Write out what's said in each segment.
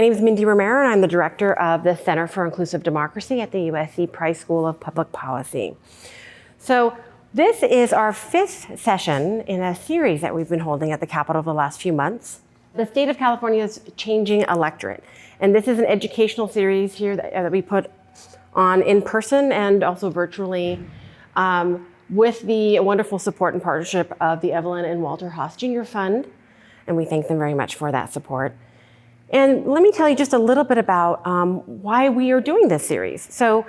My name is Mindy Romero, and I'm the director of the Center for Inclusive Democracy at the USC Price School of Public Policy. So this is our 5th session in a series that we've been holding at the Capitol the last few months. The state of California's changing electorate. And this is an educational series here that we put on in person and also virtually with the wonderful support and partnership of the Evelyn and Walter Haas Jr. Fund. And we thank them very much for that support. And let me tell you just a little bit about why we are doing this series. So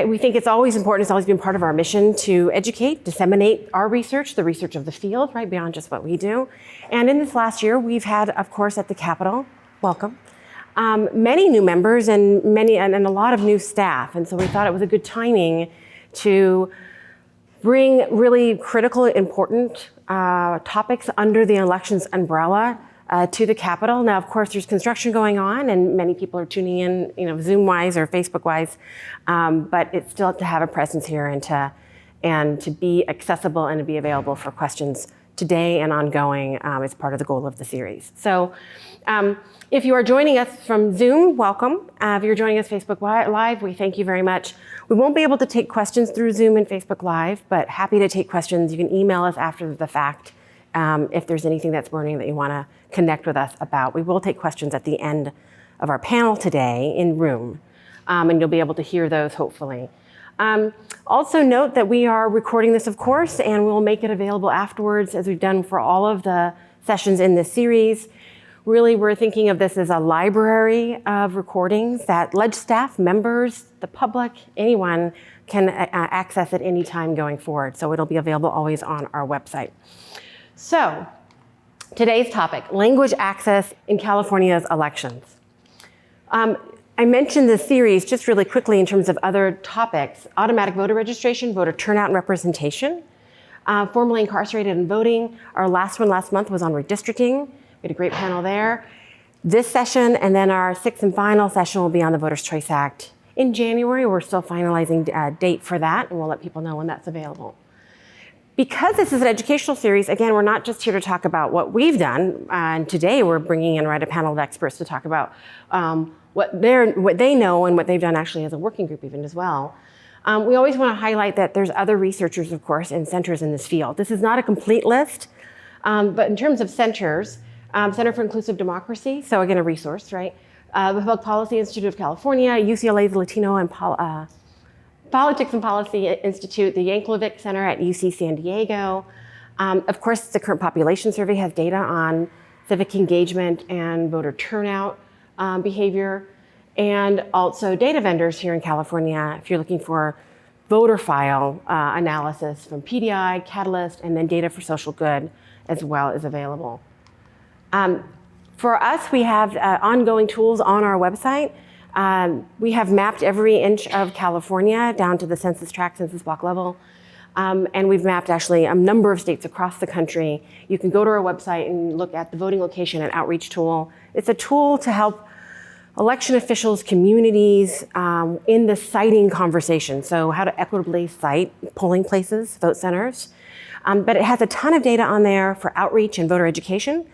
we think it's always important, it's always been part of our mission to educate, disseminate our research, the research of the field, right, beyond just what we do. And in this last year, we've had, of course, at the Capitol, welcome, many new members and a lot of new staff. And so we thought it was a good timing to bring really critical, important topics under the elections umbrella to the Capitol. Now, of course, there's construction going on and many people are tuning in, Zoom-wise or Facebook-wise, but it's still to have a presence here and to be accessible and to be available for questions today and ongoing is part of the goal of the series. So if you are joining us from Zoom, welcome. If you're joining us Facebook Live, we thank you very much. We won't be able to take questions through Zoom and Facebook Live, but happy to take questions. You can email us after the fact if there's anything that's burning that you want to connect with us about. We will take questions at the end of our panel today in room, and you'll be able to hear those hopefully. Also note that we are recording this, of course, and we'll make it available afterwards as we've done for all of the sessions in this series. Really, we're thinking of this as a library of recordings that ledge staff, members, the public, anyone can access at any time going forward. So it'll be available always on our website. So today's topic, language access in California's elections. I mentioned this series just really quickly in terms of other topics: automatic voter registration, voter turnout and representation, formerly incarcerated and voting. Our last one last month was on redistricting. We had a great panel there. This session and then our 6th and final session will be on the Voters' Choice Act in January. We're still finalizing a date for that, and we'll let people know when that's available. Because this is an educational series, again, we're not just here to talk about what we've done, and today we're bringing in a panel of experts to talk about what they know and what they've done actually as a working group even as well. We always want to highlight that there's other researchers, of course, and centers in this field. This is not a complete list, but in terms of centers, Center for Inclusive Democracy, so again, a resource, right? The Public Policy Institute of California, UCLA's Latino and Politics and Policy Institute, the Yankovic Center at UC San Diego. Of course, the current population survey has data on civic engagement and voter turnout behavior, and also data vendors here in California. If you're looking for voter file analysis from PDI, Catalyst, and then data for social good as well is available. For us, we have ongoing tools on our website. We have mapped every inch of California down to the census tract, census block level. And we've mapped actually a number of states across the country. You can go to our website and look at the voting location and outreach tool. It's a tool to help election officials, communities in the siting conversation. So how to equitably site polling places, vote centers. But it has a ton of data on there for outreach and voter education,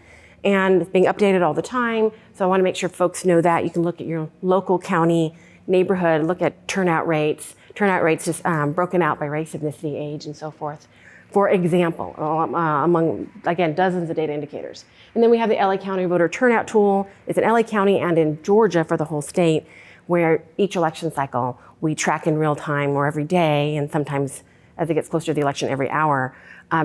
and it's being updated all the time. So I want to make sure folks know that. You can look at your local county, neighborhood, look at turnout rates just broken out by race, ethnicity, age, and so forth. For example, among, again, dozens of data indicators. And then we have the LA County voter turnout tool. It's in LA County and in Georgia for the whole state, where each election cycle we track in real time or every day, and sometimes as it gets closer to the election every hour,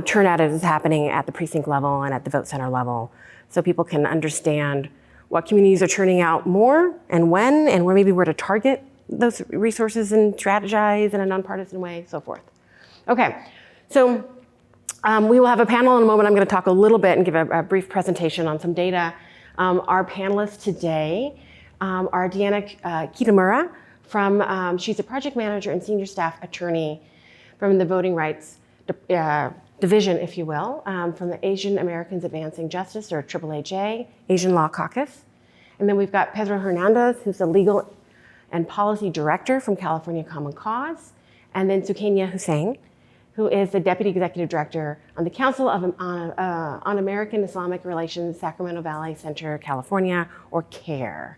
turnout is happening at the precinct level and at the vote center level. So people can understand what communities are turning out more and when, and where to target those resources and strategize in a nonpartisan way, so forth. Okay, so we will have a panel in a moment. I'm going to talk a little bit and give a brief presentation on some data. Our panelists today are Deanna Kitamura she's a project manager and senior staff attorney from the Voting Rights Division, if you will, from the Asian Americans Advancing Justice, or AAAJ, Asian Law Caucus. And then we've got Pedro Hernandez, who's the Legal and Policy Director from California Common Cause. And then Sukanya Hussain, who is the Deputy Executive Director on the Council on American Islamic Relations, Sacramento Valley Center, California, or CARE,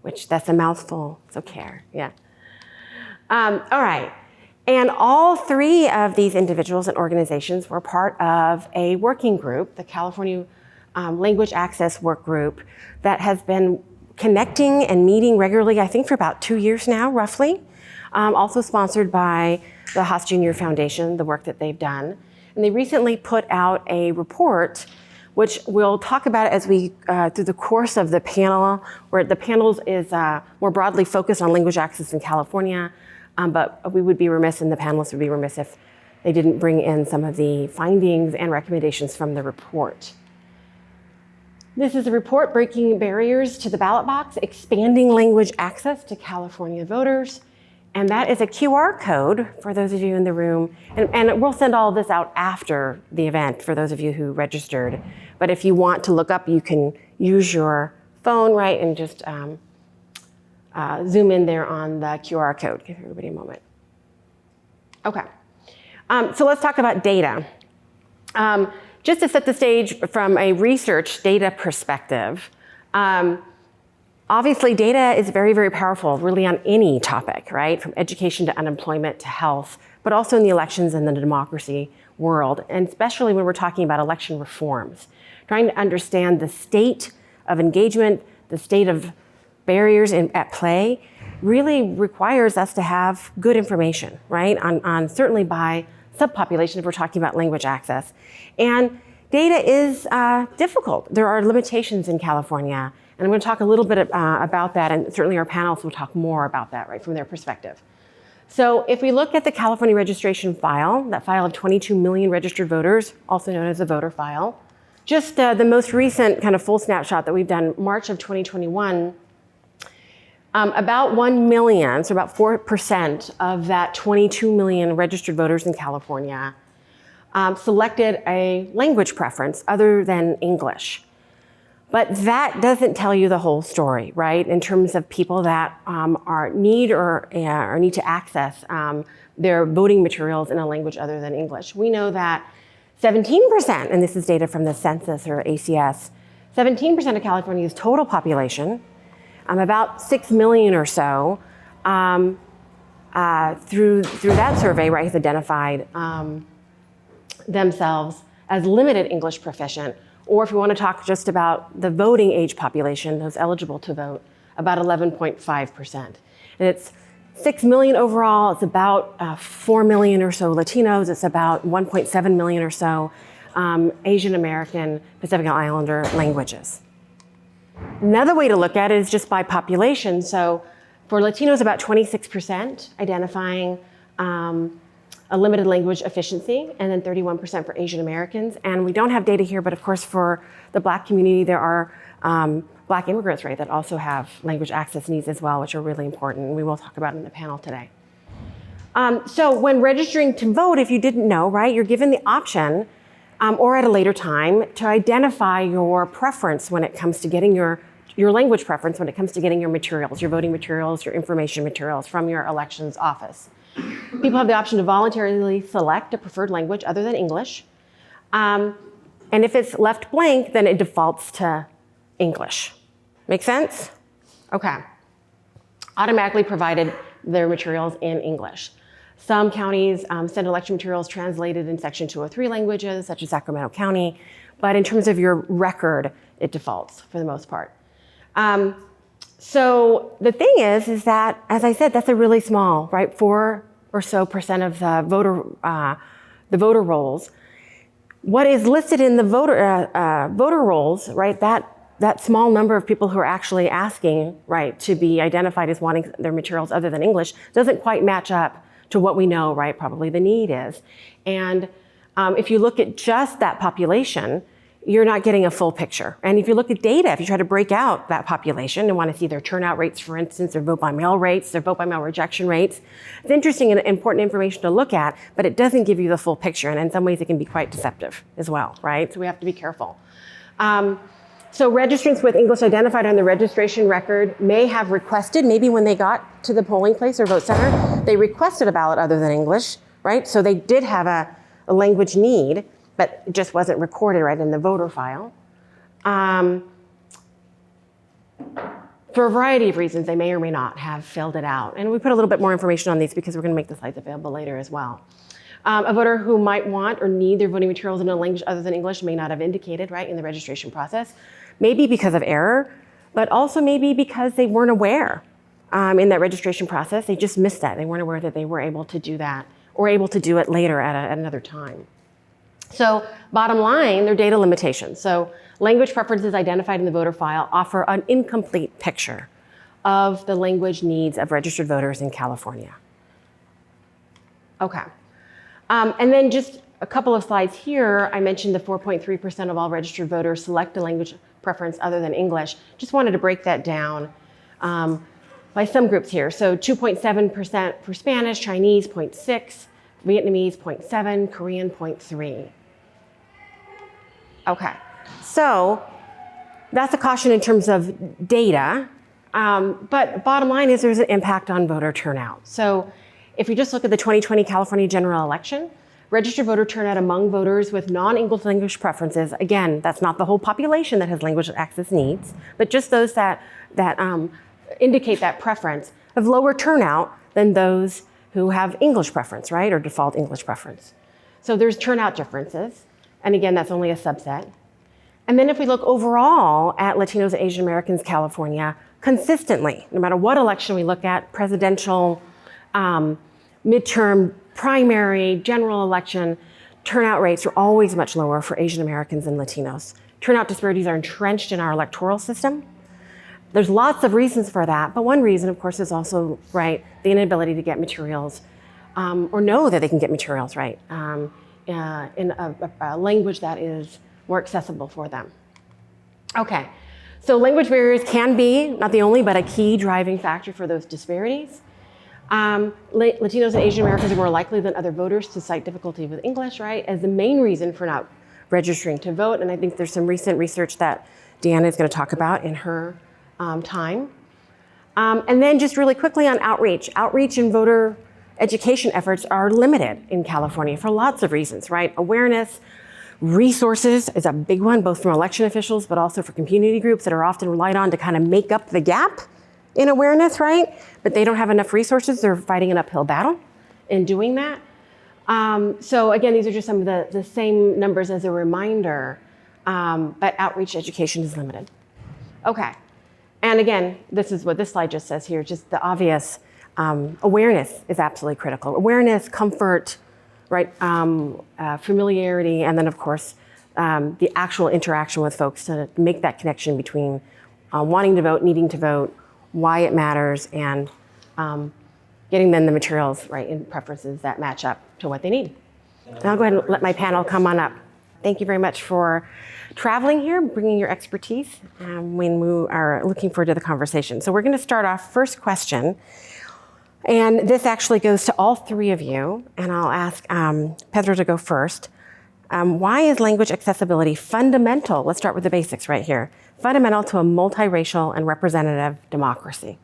which that's a mouthful, so CARE, yeah. All right, and all three of these individuals and organizations were part of a working group, the California Language Access Work Group, that has been connecting and meeting regularly, I think for about 2 years now, roughly. Also sponsored by the Haas Jr. Foundation, the work that they've done. And they recently put out a report, which we'll talk about as we, through the course of the panel, where the panels is more broadly focused on language access in California, but we would be remiss, and the panelists would be remiss if they didn't bring in some of the findings and recommendations from the report. This is a report, Breaking Barriers to the Ballot Box, Expanding Language Access to California Voters. And that is a QR code for those of you in the room. And we'll send all of this out after the event for those of you who registered. But if you want to look up, you can use your phone, right, and just zoom in there on the QR code. Give everybody a moment. Okay. So let's talk about data. Just to set the stage from a research data perspective, obviously, data is very, very powerful, really on any topic, right? From education to unemployment to health, but also in the elections and the democracy world, and especially when we're talking about election reforms. Trying to understand the state of engagement, the state of barriers at play, really requires us to have good information, right? On certainly by subpopulation if we're talking about language access. And data is difficult. There are limitations in California. And I'm going to talk a little bit about that, and certainly our panelists will talk more about that, right, from their perspective. So if we look at the California registration file, that file of 22 million registered voters, also known as the voter file, just the most recent kind of full snapshot that we've done, March of 2021, about 1 million, so about 4% of that 22 million registered voters in California selected a language preference other than English. But that doesn't tell you the whole story, right? In terms of people that need to access their voting materials in a language other than English. We know that 17%, and this is data from the census or ACS, 17% of California's total population, about 6 million or so, through that survey, right, has identified themselves as limited English proficient. Or if we want to talk just about the voting age population, those eligible to vote, about 11.5%. And it's 6 million overall. It's about 4 million or so Latinos. It's about 1.7 million or so Asian American, Pacific Islander languages. Another way to look at it is just by population. So for Latinos, about 26% identifying a limited language efficiency, and then 31% for Asian Americans. And we don't have data here, but of course for the Black community, there are Black immigrants, right, that also have language access needs as well, which are really important, and we will talk about in the panel today. So when registering to vote, if you didn't know, right, you're given the option, or at a later time, to identify your preference when it comes to getting your language preference when it comes to getting your materials, your voting materials, your information materials from your elections office. People have the option to voluntarily select a preferred language other than English. And if it's left blank, then it defaults to English. Make sense? Okay. Automatically provided their materials in English. Some counties send election materials translated in Section 203 languages, such as Sacramento County. But in terms of your record, it defaults for the most part. So the thing is that, as I said, that's a really small, right, 4% or so of the voter rolls. What is listed in the voter rolls, right, that small number of people who are actually asking, right, to be identified as wanting their materials other than English doesn't quite match up to what we know, right, probably the need is. And if you look at just that population, you're not getting a full picture. And if you look at data, if you try to break out that population and want to see their turnout rates, for instance, their vote by mail rates, their vote by mail rejection rates, it's interesting and important information to look at, but it doesn't give you the full picture. And in some ways it can be quite deceptive as well, right? So we have to be careful. So registrants with English identified on the registration record may have requested, maybe when they got to the polling place or vote center, they requested a ballot other than English, right? So they did have a language need, but it just wasn't recorded right in the voter file. For a variety of reasons, they may or may not have filled it out. And we put a little bit more information on these because we're going to make the slides available later as well. A voter who might want or need their voting materials in a language other than English may not have indicated, right, in the registration process, maybe because of error, but also maybe because they weren't aware in that registration process. They just missed that. They weren't aware that they were able to do that or able to do it later at another time. So bottom line, there are data limitations. So language preferences identified in the voter file offer an incomplete picture of the language needs of registered voters in California. Okay. And then just a couple of slides here, I mentioned the 4.3% of all registered voters select a language preference other than English. Just wanted to break that down by some groups here. So 2.7% for Spanish, Chinese 0.6, Vietnamese 0.7, Korean 0.3. Okay, so that's a caution in terms of data, but bottom line is there's an impact on voter turnout. So if you just look at the 2020 California general election, registered voter turnout among voters with non-English language preferences, again, that's not the whole population that has language access needs, but just those that indicate that preference, have lower turnout than those who have English preference, right, or default English preference. So there's turnout differences. And again, that's only a subset. And then if we look overall at Latinos and Asian Americans, California, consistently, no matter what election we look at, presidential, midterm, primary, general election, turnout rates are always much lower for Asian Americans and Latinos. Turnout disparities are entrenched in our electoral system. There's lots of reasons for that, but one reason, of course, is also, right, the inability to get materials or know that they can get materials, right, in a language that is more accessible for them. Okay, so language barriers can be, not the only, but a key driving factor for those disparities. Latinos and Asian Americans are more likely than other voters to cite difficulty with English, right, as the main reason for not registering to vote. And I think there's some recent research that Deanna is going to talk about in her time. And then just really quickly on outreach. Outreach and voter education efforts are limited in California for lots of reasons, right? Awareness, resources is a big one, both from election officials, but also for community groups that are often relied on to kind of make up the gap in awareness, right? But they don't have enough resources. They're fighting an uphill battle in doing that. So again, these are just some of the same numbers as a reminder, but outreach education is limited. Okay, and again, this is what this slide just says here, just the obvious. Awareness is absolutely critical. Awareness, comfort, right, familiarity, and then of course, the actual interaction with folks to make that connection between wanting to vote, needing to vote, why it matters, and getting them the materials, right, and preferences that match up to what they need. And I'll go ahead and let my panel come on up. Thank you very much for traveling here, bringing your expertise when we are looking forward to the conversation. So we're going to start off first question. And this actually goes to all three of you, and I'll ask Pedro to go first. Why is language accessibility fundamental? Let's start with the basics right here. Fundamental to a multiracial and representative democracy.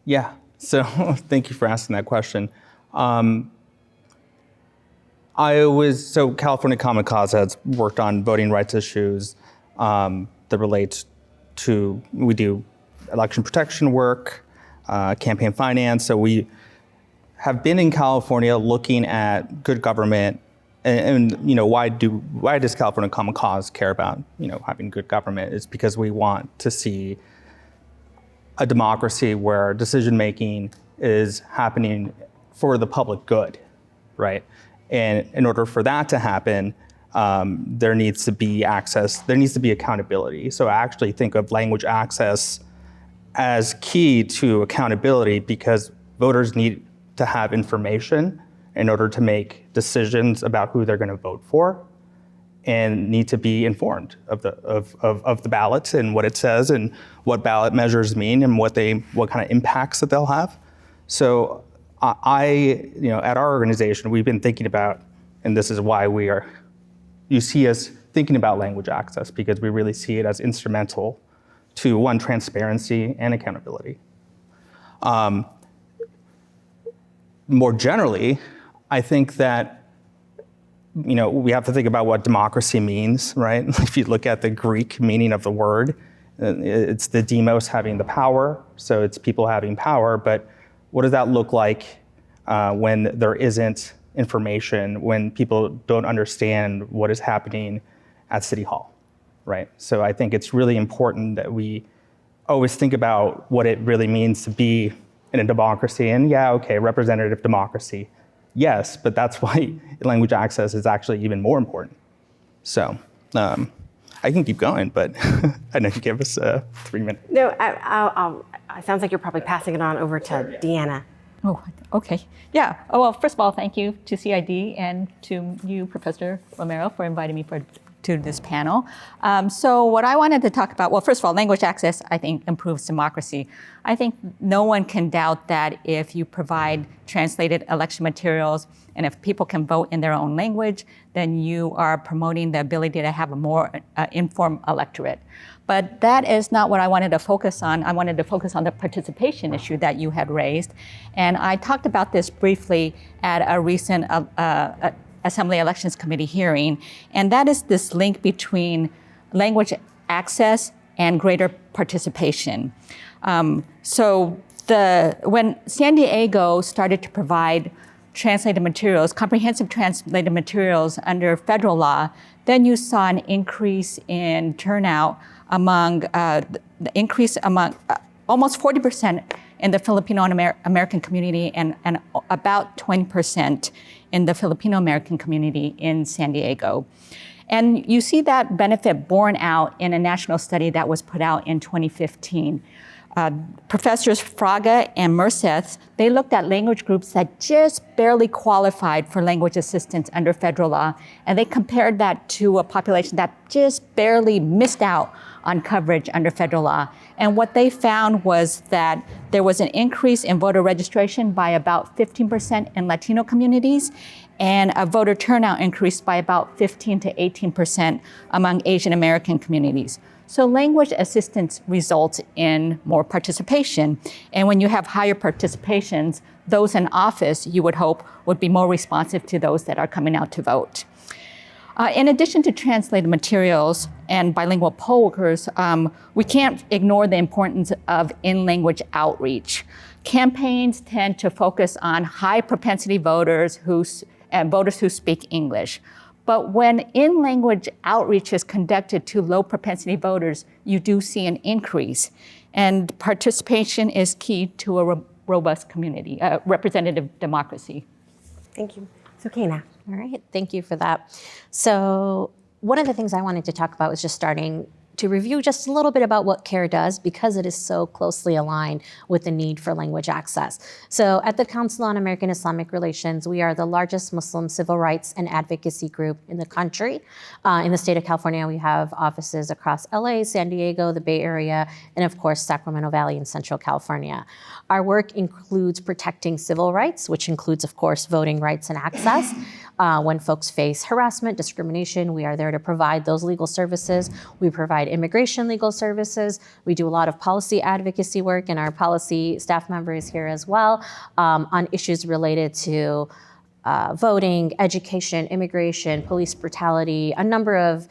Yeah, so thank you for asking that question. California Common Cause has worked on voting rights issues that relate to, we do election protection work, campaign finance. So we have been in California looking at good government and you know, why does California Common Cause care about, you know, having good government? It's because we want to see a democracy where decision-making is happening for the public good, right? And in order for that to happen, there needs to be access, there needs to be accountability. So I actually think of language access as key to accountability because voters need to have information in order to make decisions about who they're going to vote for and need to be informed of the ballots and what it says and what ballot measures mean and what kind of impacts that they'll have. So at our organization, we've been thinking about, and this is why you see us thinking about language access because we really see it as instrumental to, one, transparency and accountability. more generally, I think that we have to think about what democracy means, right? If you look at the Greek meaning of the word, it's the demos having the power, so it's people having power, but what does that look like when there isn't information, when people don't understand what is happening at City Hall, right? So I think it's really important that we always think about what it really means to be in a democracy, and representative democracy. Yes, but that's why language access is actually even more important. So I can keep going, but I know you gave us 3 minutes. No, it sounds like you're probably passing it on over to Deanna. Oh, okay. Yeah. Oh, well, first of all, thank you to CID and to you, Professor Romero, for inviting me to this panel. So what I wanted to talk about, well, first of all, language access, I think, improves democracy. I think no one can doubt that if you provide translated election materials and if people can vote in their own language, then you are promoting the ability to have a more informed electorate. But that is not what I wanted to focus on. I wanted to focus on the participation issue that you had raised. And I talked about this briefly at a recent Assembly Elections Committee hearing, and that is this link between language access and greater participation. So when San Diego started to provide translated materials, comprehensive translated materials under federal law, then you saw an increase in turnout among almost 40% in the Filipino American community and about 20% in the Filipino American community in San Diego. And you see that benefit borne out in a national study that was put out in 2015. Professors Fraga and Merced, they looked at language groups that just barely qualified for language assistance under federal law, and they compared that to a population that just barely missed out on coverage under federal law. And what they found was that there was an increase in voter registration by about 15% in Latino communities, and a voter turnout increased by about 15 to 18% among Asian American communities. So language assistance results in more participation. And when you have higher participations, those in office, you would hope, would be more responsive to those that are coming out to vote. In addition to translated materials and bilingual poll workers, we can't ignore the importance of in-language outreach. Campaigns tend to focus on high propensity voters and voters who speak English. But when in-language outreach is conducted to low propensity voters, you do see an increase. And participation is key to a robust community, representative democracy. Thank you. So Kena. All right, thank you for that. So one of the things I wanted to talk about was just starting to review just a little bit about what CARE does because it is so closely aligned with the need for language access. So at the Council on American Islamic Relations, we are the largest Muslim civil rights and advocacy group in the country. In the state of California, we have offices across LA, San Diego, the Bay Area, and of course, Sacramento Valley in Central California. Our work includes protecting civil rights, which includes, of course, voting rights and access. When folks face harassment, discrimination, we are there to provide those legal services. We provide immigration legal services. We do a lot of policy advocacy work, and our policy staff member is here as well on issues related to voting, education, immigration, police brutality, a number of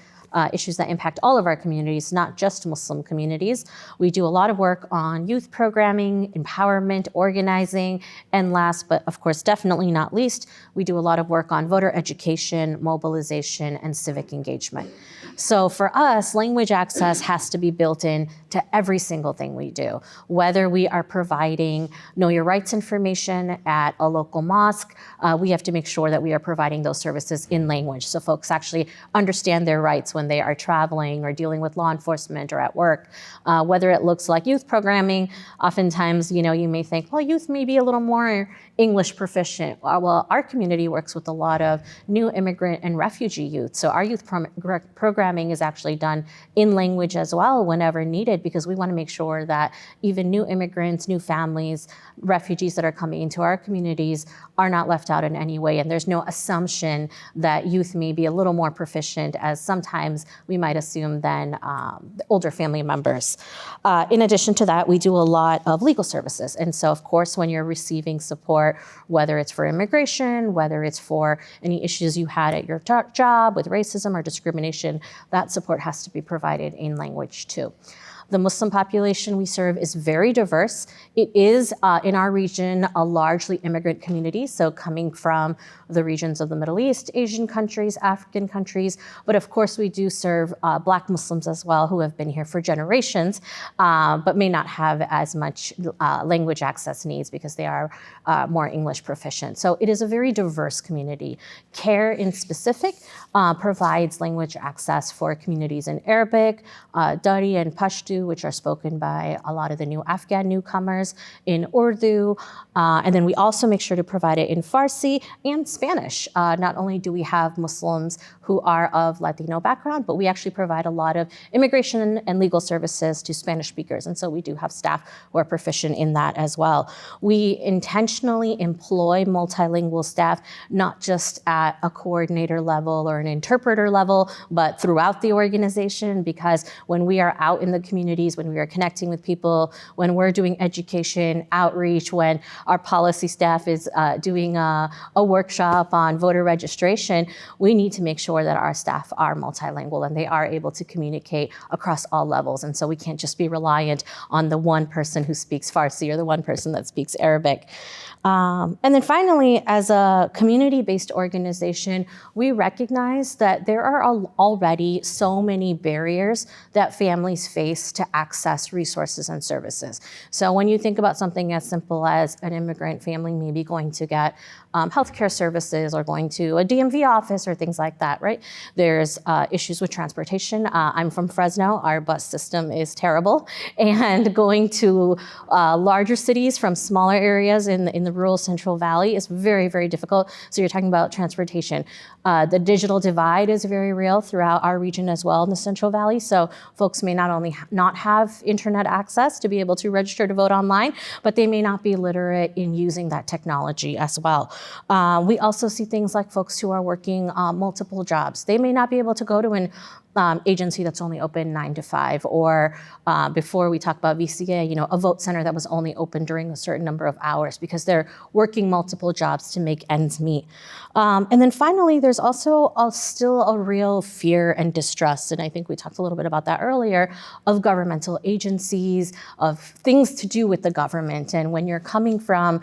issues that impact all of our communities, not just Muslim communities. We do a lot of work on youth programming, empowerment, organizing, and last, but of course, definitely not least, we do a lot of work on voter education, mobilization, and civic engagement. So for us, language access has to be built in to every single thing we do. Whether we are providing Know Your Rights information at a local mosque, we have to make sure that we are providing those services in language so folks actually understand their rights when they are traveling or dealing with law enforcement or at work. Whether it looks like youth programming, oftentimes, you may think, well, youth may be a little more English proficient. Well, our community works with a lot of new immigrant and refugee youth. So our youth programming is actually done in language as well whenever needed needed because we want to make sure that even new immigrants, new families, refugees that are coming into our communities are not left out in any way. And there's no assumption that youth may be a little more proficient, as sometimes we might assume, than older family members. In addition to that, we do a lot of legal services. And so, of course, when you're receiving support, whether it's for immigration, whether it's for any issues you had at your job with racism or discrimination, that support has to be provided in language too. The Muslim population we serve is very diverse. It is, in our region, a largely immigrant community, so coming from the regions of the Middle East, Asian countries, African countries, but of course we do serve Black Muslims as well, who have been here for generations, but may not have as much language access needs because they are more English proficient. So it is a very diverse community. CARE in specific provides language access for communities in Arabic, Dari and Pashto, which are spoken by a lot of the new Afghan newcomers, in Urdu, and then we also make sure to provide it in Farsi and Spanish. Not only do we have Muslims who are of Latino background, but we actually provide a lot of immigration and legal services to Spanish speakers, and so we do have staff who are proficient in that as well. We intentionally employ multilingual staff, not just at a coordinator level or an interpreter level, but throughout the organization, because when we are out in the communities, when we are connecting with people, when we're doing education, outreach, when our policy staff is doing a workshop on voter registration, we need to make sure that our staff are multilingual and they are able to communicate across all levels. And so we can't just be reliant on the one person who speaks Farsi or the one person that speaks Arabic. And then finally, as a community-based organization, we recognize that there are already so many barriers that families face to access resources and services. So when you think about something as simple as an immigrant family maybe going to get healthcare services or going to a DMV office or things like that, right? There's issues with transportation. I'm from Fresno. Our bus system is terrible. And going to larger cities from smaller areas in the rural Central Valley is very, very difficult. So you're talking about transportation. The digital divide is very real throughout our region as well in the Central Valley. So folks may not only not have internet access to be able to register to vote online, but they may not be literate in using that technology as well. We also see things like folks who are working multiple jobs. They may not be able to go to an agency that's only open 9 to 5, or before we talk about VCA, a vote center that was only open during a certain number of hours because they're working multiple jobs to make ends meet. And then finally, there's also still a real fear and distrust, and I think we talked a little bit about that earlier, of governmental agencies, of things to do with the government. And when you're coming from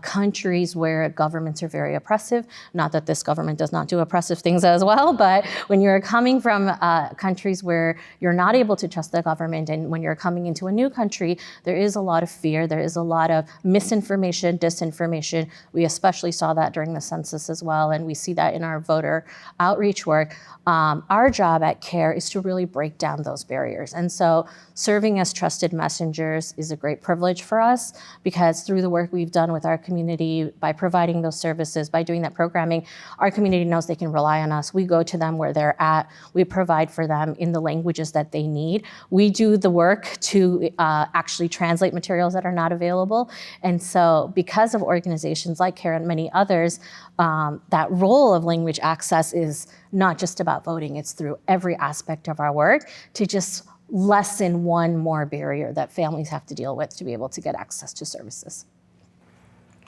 countries where governments are very oppressive, not that this government does not do oppressive things as well, but when you're coming from countries where you're not able to trust the government, and when you're coming into a new country, there is a lot of fear, there is a lot of misinformation, disinformation. We especially saw that during the census as well, and we see that in our voter outreach work. Our job at CARE is to really break down those barriers. And so serving as trusted messengers is a great privilege for us, because through the work we've done with our community, by providing those services, by doing that programming, our community knows they can rely on us. We go to them where they're at. We provide for them in the languages that they need. We do the work to actually translate materials that are not available. And so because of organizations like CARE and many others, that role of language access is not just about voting, it's through every aspect of our work to just lessen one more barrier that families have to deal with to be able to get access to services.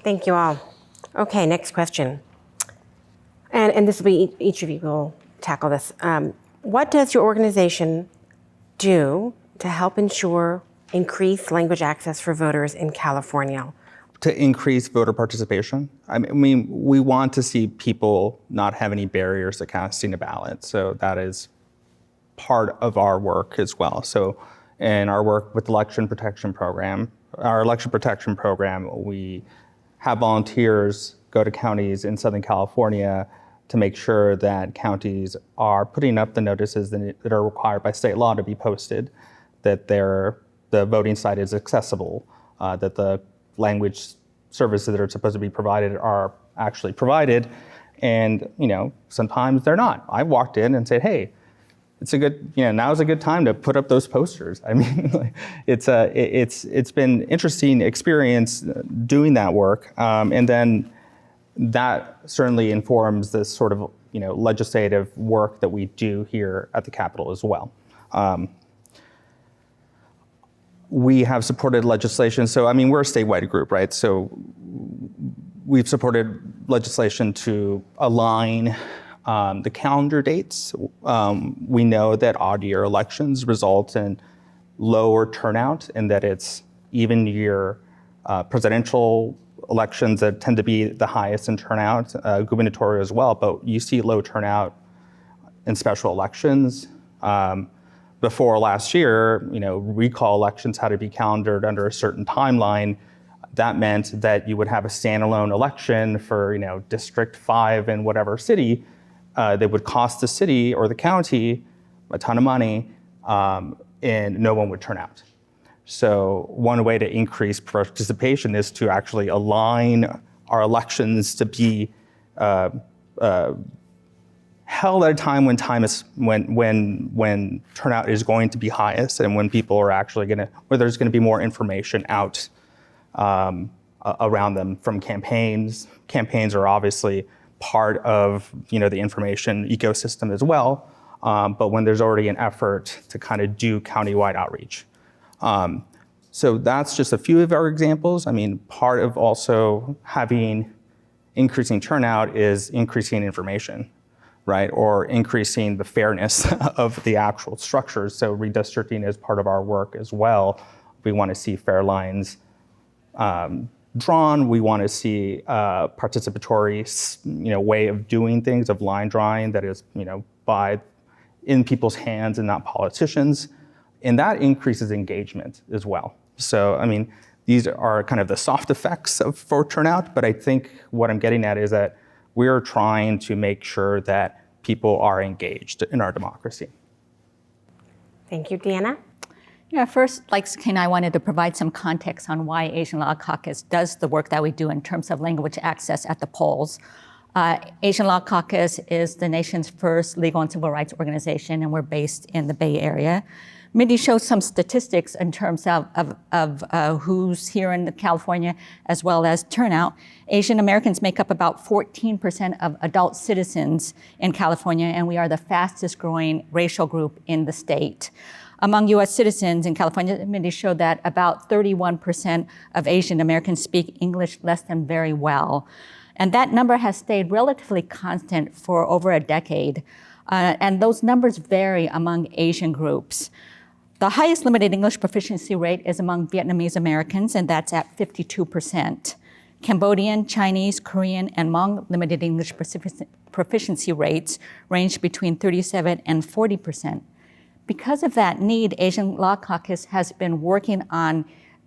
Thank you all. Okay, next question. And this will be, each of you will tackle this. What does your organization do to help ensure increased language access for voters in California? To increase voter participation. I mean, we want to see people not have any barriers to casting a ballot. So that is part of our work as well. So in our work with the election protection program, we have volunteers go to counties in Southern California to make sure that counties are putting up the notices that are required by state law to be posted, that the voting site is accessible, that the language services that are supposed to be provided are actually provided. And sometimes they're not. I walked in and said, hey, it's a good, now's a good time to put up those posters. I mean, it's been interesting experience doing that work, and then that certainly informs this sort of legislative work that we do here at the Capitol as well. We have supported legislation. So, I mean, we're a statewide group, right? So we've supported legislation to align the calendar dates. We know that odd year elections result in lower turnout and that it's even year presidential elections that tend to be the highest in turnout, gubernatorial as well, but you see low turnout in special elections. Before last year, recall elections had to be calendared under a certain timeline. That meant that you would have a standalone election for, District 5 in whatever city that would cost the city or the county a ton of money, and no one would turn out. So one way to increase participation is to actually align our elections to be held at a time when turnout is going to be highest and when people are actually where there's going to be more information out around them from campaigns. Campaigns are obviously part of the information ecosystem as well, but when there's already an effort to kind of do countywide outreach. So that's just a few of our examples. I mean, part of also having increasing turnout is increasing information, right? Or increasing the fairness of the actual structures. So redistricting is part of our work as well. We want to see fair lines drawn. We want to see participatory, way of doing things, of line drawing that is, in people's hands and not politicians. And that increases engagement as well. So, I mean, these are kind of the soft effects for turnout, but I think what I'm getting at is that we're trying to make sure that people are engaged in our democracy. Thank you, Deanna. Yeah, first, like Sakina, I wanted to provide some context on why Asian Law Caucus does the work that we do in terms of language access at the polls. Asian Law Caucus is the nation's first legal and civil rights organization, and we're based in the Bay Area. Mindy showed some statistics in terms of who's here in California, as well as turnout. Asian Americans make up about 14% of adult citizens in California, and we are the fastest growing racial group in the state. Among U.S. citizens in California, Mindy showed that about 31% of Asian Americans speak English less than very well. And that number has stayed relatively constant for over a decade. And those numbers vary among Asian groups. The highest limited English proficiency rate is among Vietnamese Americans, and that's at 52%. Cambodian, Chinese, Korean, and Hmong limited English proficiency rates range between 37 and 40%. Because of that need, Asian Law Caucus has been working on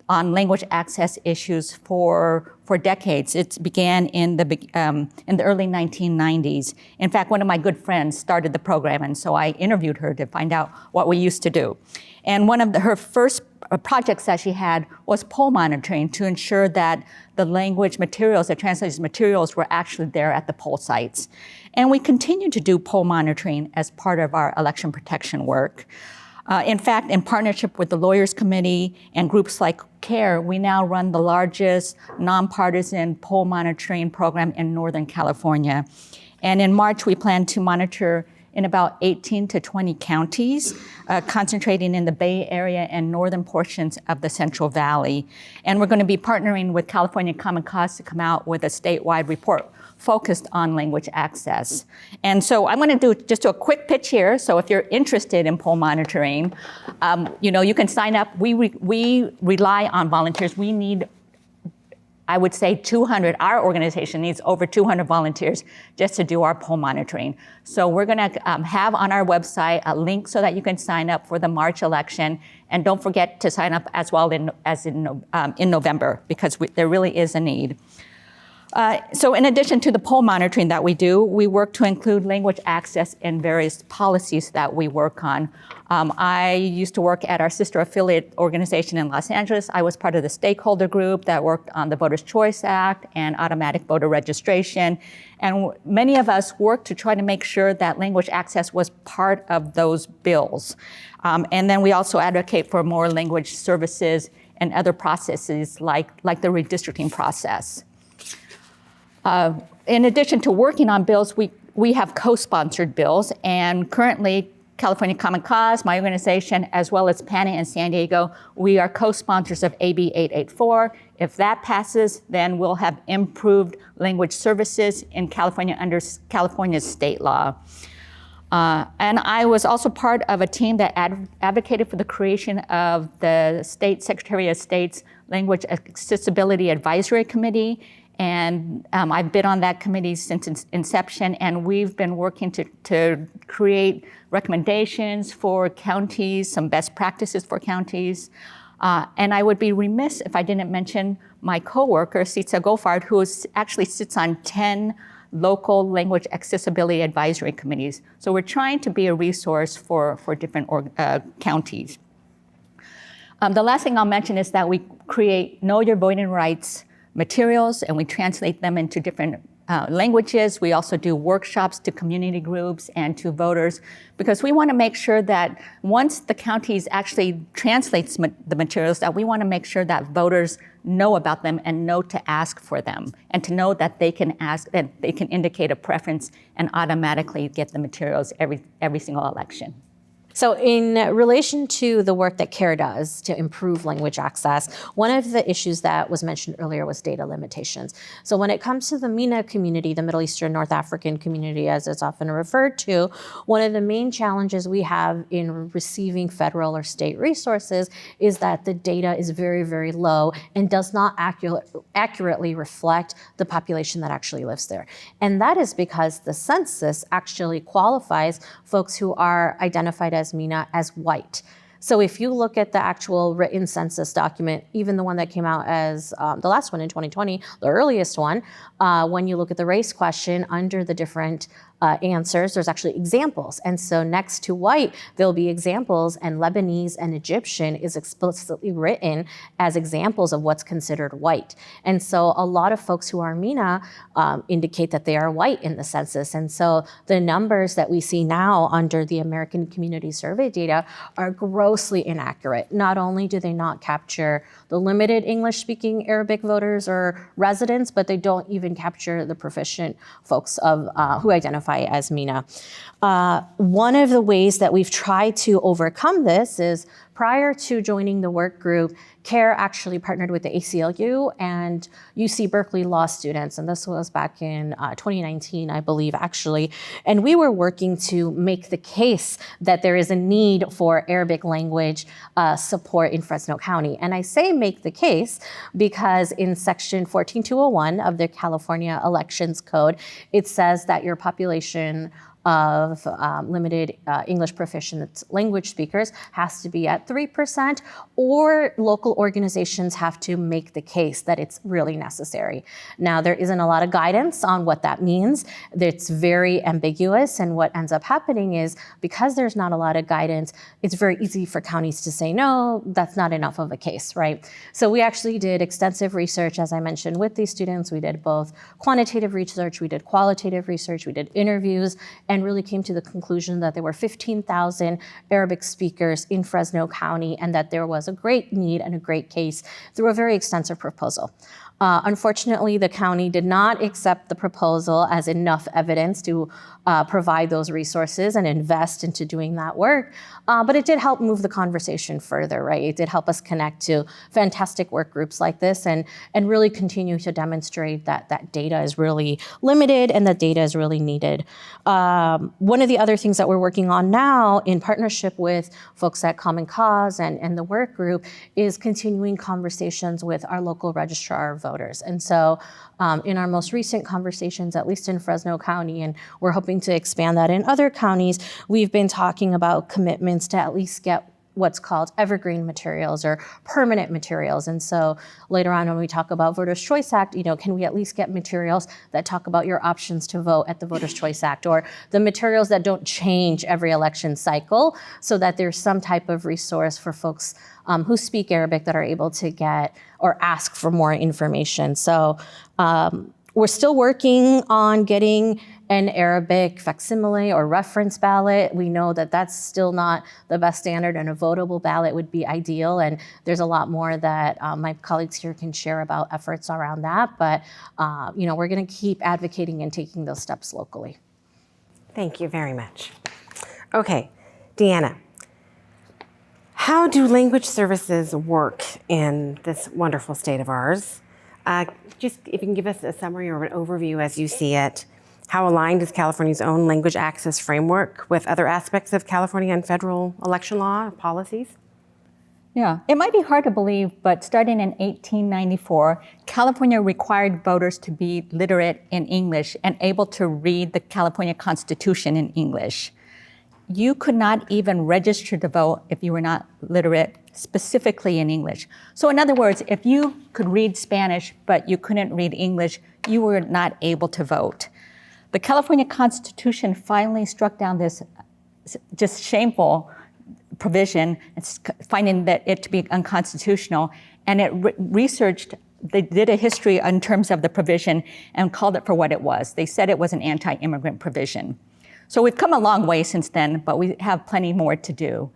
language access issues for decades. It began in the early 1990s. In fact, one of my good friends started the program, and so I interviewed her to find out what we used to do. And one of her first projects that she had was poll monitoring to ensure that the language materials, the translated materials, were actually there at the poll sites. And we continue to do poll monitoring as part of our election protection work. In fact, in partnership with the Lawyers Committee and groups like CARE, we now run the largest nonpartisan poll monitoring program in Northern California. And in March, we plan to monitor in about 18 to 20 counties, concentrating in the Bay Area and northern portions of the Central Valley. And we're going to be partnering with California Common Cause to come out with a statewide report focused on language access. And so I'm going to do a quick pitch here. So if you're interested in poll monitoring, you can sign up. We rely on volunteers. We need, I would say, 200. Our organization needs over 200 volunteers just to do our poll monitoring. So we're going to have on our website a link so that you can sign up for the March election. And don't forget to sign up as well in November, because there really is a need. So in addition to the poll monitoring that we do, we work to include language access in various policies that we work on. I used to work at our sister affiliate organization in Los Angeles. I was part of the stakeholder group that worked on the Voters' Choice Act and automatic voter registration. And many of us worked to try to make sure that language access was part of those bills. And then we also advocate for more language services and other processes like the redistricting process. In addition to working on bills, we have co-sponsored bills, and currently California Common Cause, my organization, as well as PANA in San Diego, we are co-sponsors of AB 884. If that passes, then we'll have improved language services in California under California's state law. And I was also part of a team that advocated for the creation of the State Secretary of State's Language Accessibility Advisory Committee. And I've been on that committee since its inception, and we've been working to create recommendations for counties, some best practices for counties. And I would be remiss if I didn't mention my coworker, Sitza Goffard, who actually sits on 10 local language accessibility advisory committees. So we're trying to be a resource for different counties. The last thing I'll mention is that we create Know Your Voting Rights materials, and we translate them into different languages. We also do workshops to community groups and to voters, because we want to make sure that once the counties actually translates the materials, that we want to make sure that voters know about them and know to ask for them, and to know that they can ask, that they can indicate a preference and automatically get the materials every single election. So in relation to the work that CARE does to improve language access, one of the issues that was mentioned earlier was data limitations. So when it comes to the MENA community, the Middle Eastern North African community, as it's often referred to, one of the main challenges we have in receiving federal or state resources is that the data is very, very low and does not accurately reflect the population that actually lives there. And that is because the census actually qualifies folks who are identified as MENA as white. So if you look at the actual written census document, even the one that came out as the last one in 2020, the earliest one, when you look at the race question under the different answers, there's actually examples. And so next to white, there'll be examples, and Lebanese and Egyptian is explicitly written as examples of what's considered white. And so a lot of folks who are MENA indicate that they are white in the census. And so the numbers that we see now under the American Community Survey data are grossly inaccurate. Not only do they not capture the limited English-speaking Arabic voters or residents, but they don't even capture the proficient folks of who identify as MENA. One of the ways that we've tried to overcome this is, prior to joining the work group, CARE actually partnered with the ACLU and UC Berkeley law students, and this was back in 2019, I believe, actually. And we were working to make the case that there is a need for Arabic language support in Fresno County. And I say make the case because in section 14201 of the California Elections Code, it says that your population of limited English proficient language speakers has to be at 3%, or local organizations have to make the case that it's really necessary. Now, there isn't a lot of guidance on what that means. It's very ambiguous, and what ends up happening is, because there's not a lot of guidance, it's very easy for counties to say, no, that's not enough of a case, right? So we actually did extensive research, as I mentioned, with these students. We did both quantitative research, we did qualitative research, we did interviews, and really came to the conclusion that there were 15,000 Arabic speakers in Fresno County, and that there was a great need and a great case through a very extensive proposal. Unfortunately, the county did not accept the proposal as enough evidence to provide those resources and invest into doing that work, but it did help move the conversation further, right? It did help us connect to fantastic work groups like this and really continue to demonstrate that that data is really limited and that data is really needed. One of the other things that we're working on now in partnership with folks at Common Cause and the work group is continuing conversations with our local registrar of voters. And so in our most recent conversations, at least in Fresno County, and we're hoping to expand that in other counties, we've been talking about commitments to at least get what's called evergreen materials or permanent materials. And so later on when we talk about Voters' Choice Act, can we at least get materials that talk about your options to vote at the Voters' Choice Act, or the materials that don't change every election cycle, so that there's some type of resource for folks who speak Arabic that are able to get or ask for more information. So we're still working on getting an Arabic facsimile or reference ballot. We know that that's still not the best standard, and a votable ballot would be ideal. And there's a lot more that my colleagues here can share about efforts around that. But we're going to keep advocating and taking those steps locally. Thank you very much. Okay, Deanna, how do language services work in this wonderful state of ours? Just if you can give us a summary or an overview as you see it. How aligned is California's own language access framework with other aspects of California and federal election law policies? Yeah, it might be hard to believe, but starting in 1894, California required voters to be literate in English and able to read the California Constitution in English. You could not even register to vote if you were not literate specifically in English. So in other words, if you could read Spanish but you couldn't read English, you were not able to vote. The California Constitution finally struck down this just shameful provision, finding that it to be unconstitutional, and it researched, they did a history in terms of the provision and called it for what it was. They said it was an anti-immigrant provision. So we've come a long way since then, but we have plenty more to do.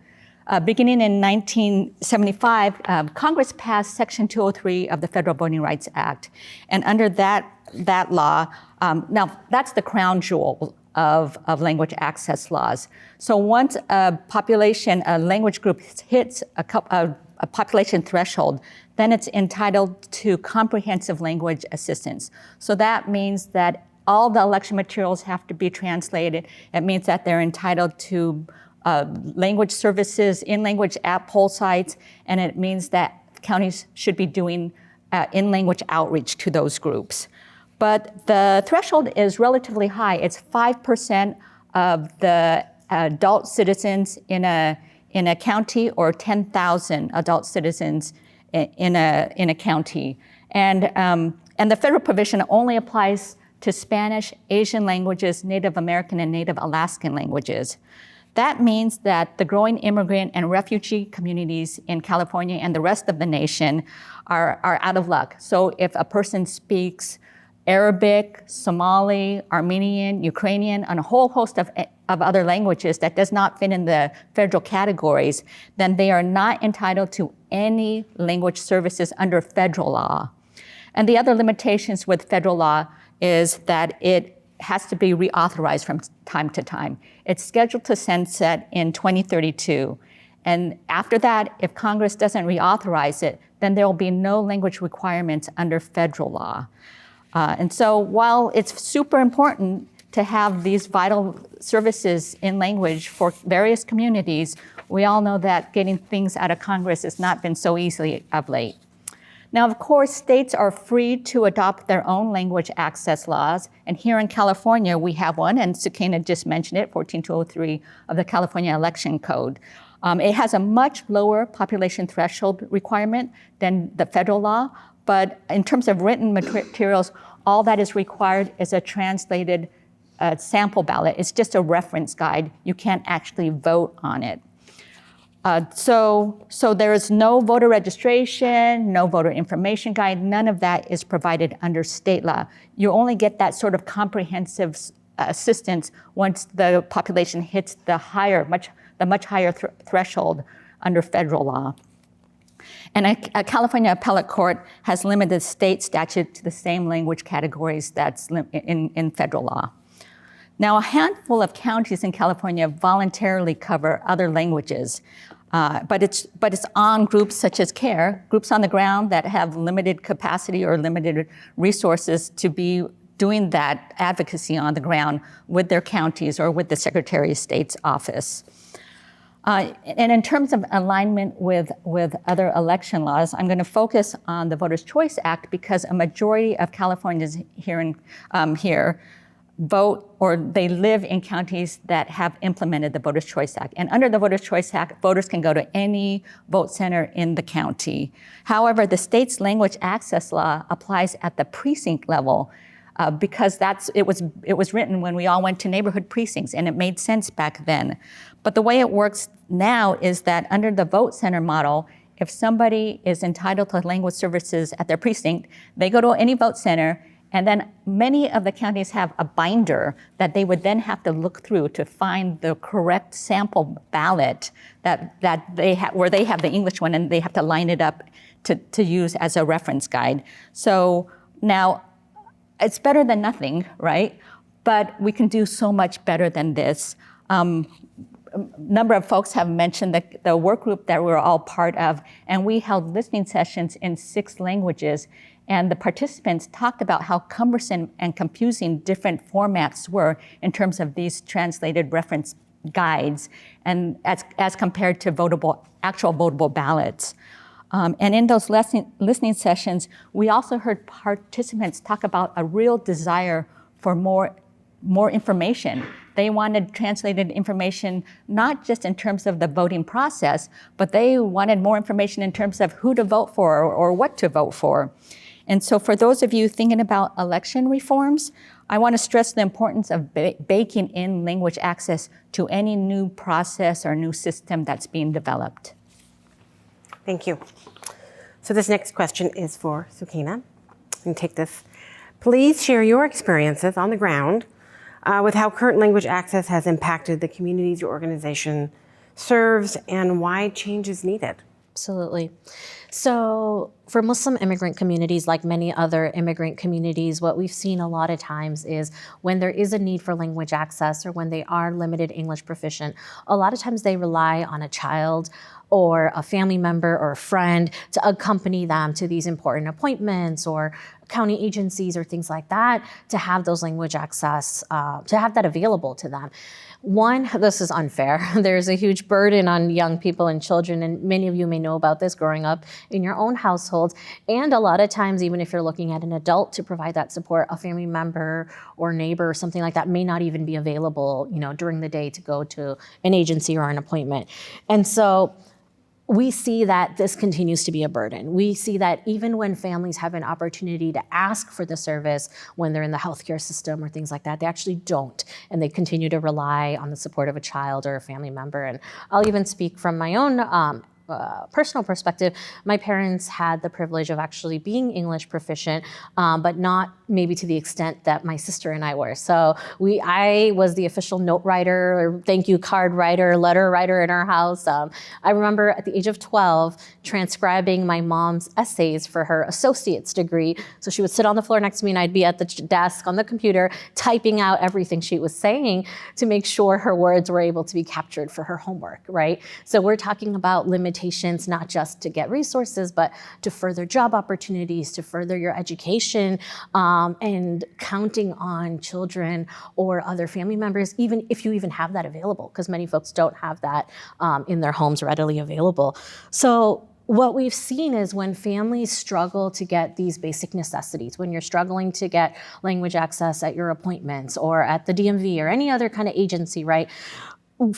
Beginning in 1975, Congress passed Section 203 of the Federal Voting Rights Act. And under that law, now that's the crown jewel of language access laws. So once a language group hits a population threshold, then it's entitled to comprehensive language assistance. So that means that all the election materials have to be translated. It means that they're entitled to language services, in-language at poll sites, and it means that counties should be doing in-language outreach to those groups. But the threshold is relatively high. It's 5% of the adult citizens in a county, or 10,000 adult citizens in a county. And the federal provision only applies to Spanish, Asian languages, Native American, and Native Alaskan languages. That means that the growing immigrant and refugee communities in California and the rest of the nation are out of luck. So if a person speaks Arabic, Somali, Armenian, Ukrainian, and a whole host of other languages that does not fit in the federal categories, then they are not entitled to any language services under federal law. And the other limitations with federal law is that it has to be reauthorized from time to time. It's scheduled to sunset in 2032. And after that, if Congress doesn't reauthorize it, then there will be no language requirements under federal law. And so while it's super important to have these vital services in language for various communities, we all know that getting things out of Congress has not been so easy of late. Now, of course, states are free to adopt their own language access laws. And here in California, we have one, and Sukaina just mentioned it, 14203 of the California Election Code. It has a much lower population threshold requirement than the federal law, but in terms of written materials, all that is required is a translated sample ballot. It's just a reference guide. You can't actually vote on it. So there is no voter registration, no voter information guide. None of that is provided under state law. You only get that sort of comprehensive assistance once the population hits the much higher threshold under federal law. And a California appellate court has limited state statute to the same language categories that's in federal law. Now, a handful of counties in California voluntarily cover other languages, but it's on groups such as CARE, groups on the ground that have limited capacity or limited resources to be doing that advocacy on the ground with their counties or with the Secretary of State's office. And in terms of alignment with other election laws, I'm going to focus on the Voters' Choice Act because a majority of Californians here vote or they live in counties that have implemented the Voters' Choice Act. And under the Voters' Choice Act, voters can go to any vote center in the county. However, the state's language access law applies at the precinct level because it was written when we all went to neighborhood precincts, and it made sense back then. But the way it works now is that under the vote center model, if somebody is entitled to language services at their precinct, they go to any vote center, and then many of the counties have a binder that they would then have to look through to find the correct sample ballot that they where they have the English one, and they have to line it up to use as a reference guide. So now it's better than nothing, right? But we can do so much better than this. A number of folks have mentioned the work group that we're all part of, and we held listening sessions in 6 languages. And the participants talked about how cumbersome and confusing different formats were in terms of these translated reference guides, and as compared to actual votable ballots. And in those listening sessions, we also heard participants talk about a real desire for more information. They wanted translated information, not just in terms of the voting process, but they wanted more information in terms of who to vote for or what to vote for. And so for those of you thinking about election reforms, I want to stress the importance of baking in language access to any new process or new system that's being developed. Thank you. So this next question is for Sukina. You can take this. Please share your experiences on the ground with how current language access has impacted the communities your organization serves and why change is needed. Absolutely. So for Muslim immigrant communities, like many other immigrant communities, what we've seen a lot of times is when there is a need for language access or when they are limited English proficient, a lot of times they rely on a child or a family member or a friend to accompany them to these important appointments or county agencies or things like that, to have those language access, to have that available to them. One, this is unfair. There's a huge burden on young people and children, and many of you may know about this growing up in your own households. And a lot of times, even if you're looking at an adult to provide that support, a family member or neighbor or something like that may not even be available, during the day to go to an agency or an appointment. And so we see that this continues to be a burden. We see that even when families have an opportunity to ask for the service when they're in the healthcare system or things like that, they actually don't. And they continue to rely on the support of a child or a family member. And I'll even speak from my own personal perspective. My parents had the privilege of actually being English proficient, but not maybe to the extent that my sister and I were. So I was the official note writer, or thank you card writer, letter writer in our house. I remember at the age of 12 transcribing my mom's essays for her associate's degree. So she would sit on the floor next to me and I'd be at the desk on the computer typing out everything she was saying to make sure her words were able to be captured for her homework, right? So we're talking about limitations, not just to get resources, but to further job opportunities, to further your education, and counting on children or other family members, even if you even have that available, because many folks don't have that in their homes readily available. So what we've seen is when families struggle to get these basic necessities, when you're struggling to get language access at your appointments or at the DMV or any other kind of agency, right?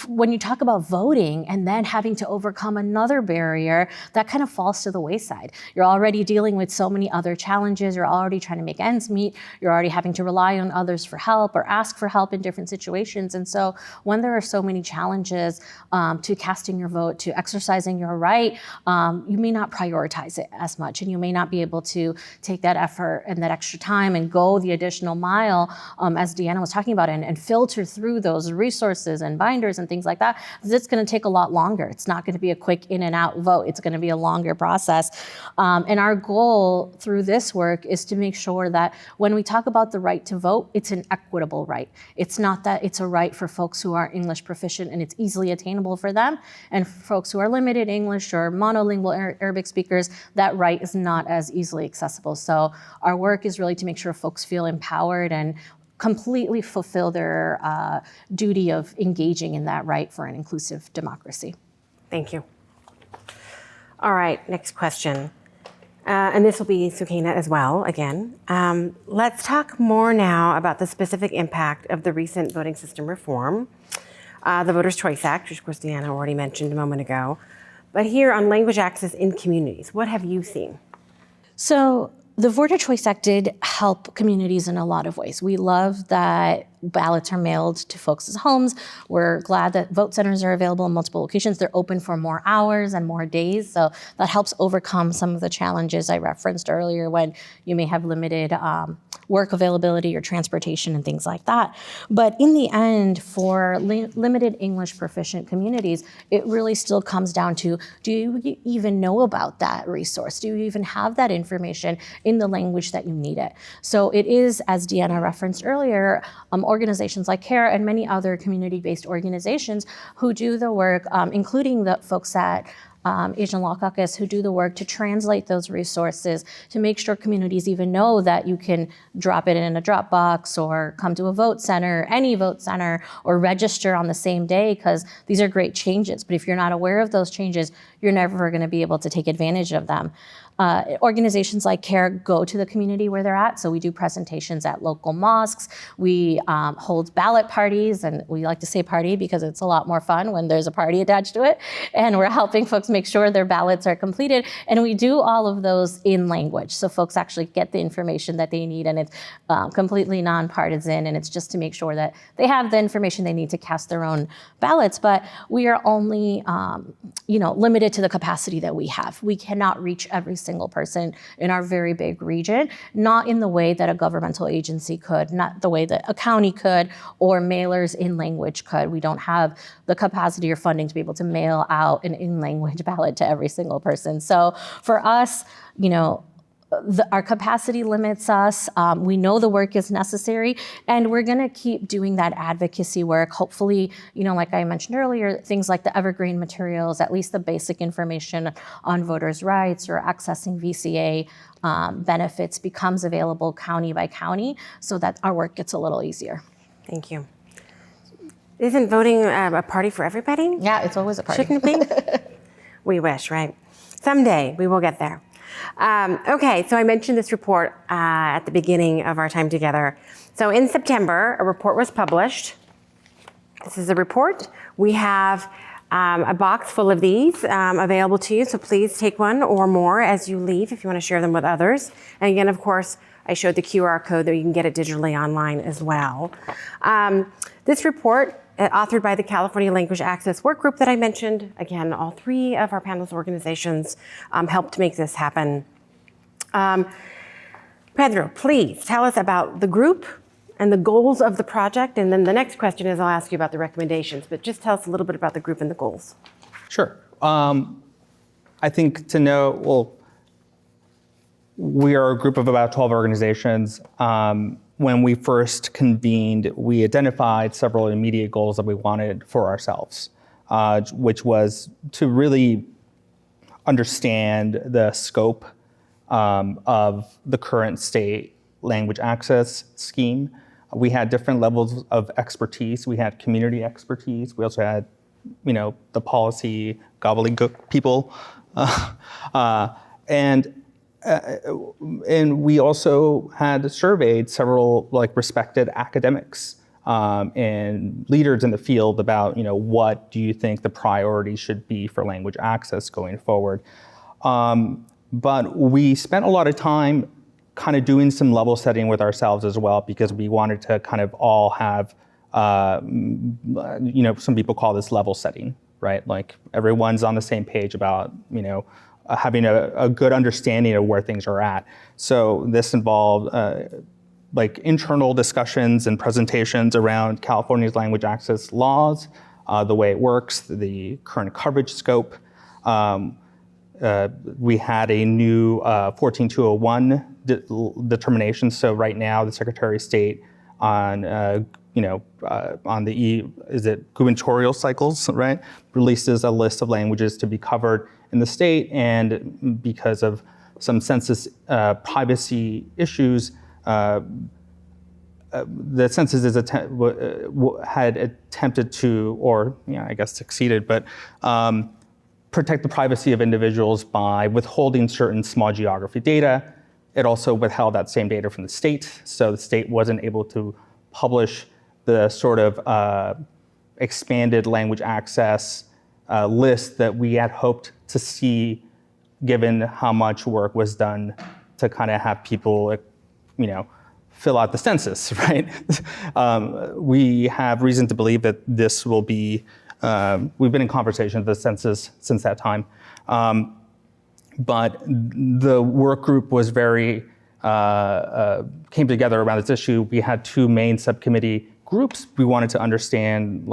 When you talk about voting and then having to overcome another barrier, that kind of falls to the wayside. You're already dealing with so many other challenges. You're already trying to make ends meet. You're already having to rely on others for help or ask for help in different situations. And so when there are so many challenges to casting your vote, to exercising your right, you may not prioritize it as much, and you may not be able to take that effort and that extra time and go the additional mile, as Deanna was talking about, and filter through those resources and binders and things like that. It's going to take a lot longer. It's not going to be a quick in and out vote. It's going to be a longer process. And our goal through this work is to make sure that when we talk about the right to vote, it's an equitable right. It's not that it's a right for folks who are English proficient and it's easily attainable for them. And for folks who are limited English or monolingual Arabic speakers, that right is not as easily accessible. So our work is really to make sure folks feel empowered and completely fulfill their duty of engaging in that right for an inclusive democracy. Thank you. All right, next question. And this will be Sukaina as well, again. Let's talk more now about the specific impact of the recent voting system reform, the Voters' Choice Act, which of course Deanna already mentioned a moment ago. But here on language access in communities, what have you seen? So the Voter Choice Act did help communities in a lot of ways. We love that ballots are mailed to folks' homes. We're glad that vote centers are available in multiple locations. They're open for more hours and more days. So that helps overcome some of the challenges I referenced earlier when you may have limited work availability or transportation and things like that. But in the end, for limited English proficient communities, it really still comes down to, do you even know about that resource? Do you even have that information in the language that you need it? So it is, as Deanna referenced earlier, organizations like CARE and many other community-based organizations who do the work, including the folks at Asian Law Caucus, who do the work to translate those resources to make sure communities even know that you can drop it in a Dropbox or come to a vote center, any vote center, or register on the same day, because these are great changes. But if you're not aware of those changes, you're never going to be able to take advantage of them. Organizations like CARE go to the community where they're at. So we do presentations at local mosques. We hold ballot parties, and we like to say party because it's a lot more fun when there's a party attached to it. And we're helping folks make sure their ballots are completed. And we do all of those in language. So folks actually get the information that they need, and it's completely nonpartisan. And it's just to make sure that they have the information they need to cast their own ballots. But we are only limited to the capacity that we have. We cannot reach every single person in our very big region, not in the way that a governmental agency could, not the way that a county could, or mailers in language could. We don't have the capacity or funding to be able to mail out an in-language ballot to every single person. So for us, our capacity limits us. We know the work is necessary, and we're going to keep doing that advocacy work. Hopefully, like I mentioned earlier, things like the evergreen materials, at least the basic information on voters' rights or accessing VCA benefits becomes available county by county so that our work gets a little easier. Thank you. Isn't voting a party for everybody? Yeah, it's always a party. Shouldn't it be? We wish, right? Someday we will get there. Okay, so I mentioned this report at the beginning of our time together. So in September, a report was published. This is a report. We have a box full of these available to you, so please take one or more as you leave if you want to share them with others. And again, of course, I showed the QR code that you can get it digitally online as well. This report, authored by the California Language Access Workgroup that I mentioned. Again, all three of our panelist organizations helped make this happen. Pedro, please tell us about the group and the goals of the project. And then the next question is I'll ask you about the recommendations, but just tell us a little bit about the group and the goals. Sure. I think to know, we are a group of about 12 organizations. When we first convened, we identified several immediate goals that we wanted for ourselves, which was to really understand the scope of the current state language access scheme. We had different levels of expertise. We had community expertise. We also had, the policy gobbledygook people, and we also had surveyed several respected academics and leaders in the field about what do you think the priority should be for language access going forward. But we spent a lot of time kind of doing some level setting with ourselves as well, because we wanted to kind of all have some people call this level setting, right? Like everyone's on the same page about having a good understanding of where things are at. So this involved internal discussions and presentations around California's language access laws, the way it works, the current coverage scope. We had a new 14201 determination. So right now, the Secretary of State on the gubernatorial cycles, right, releases a list of languages to be covered in the state, and because of some census privacy issues, the census had attempted to, or I guess succeeded, but protect the privacy of individuals by withholding certain small geography data. It also withheld that same data from the state, so the state wasn't able to publish the sort of expanded language access list that we had hoped to see, given how much work was done to kind of have people, fill out the census, right? We have reason to believe that this will be, we've been in conversation with the census since that time. But the work group was came together around this issue. We had two main subcommittee groups. We wanted to understand,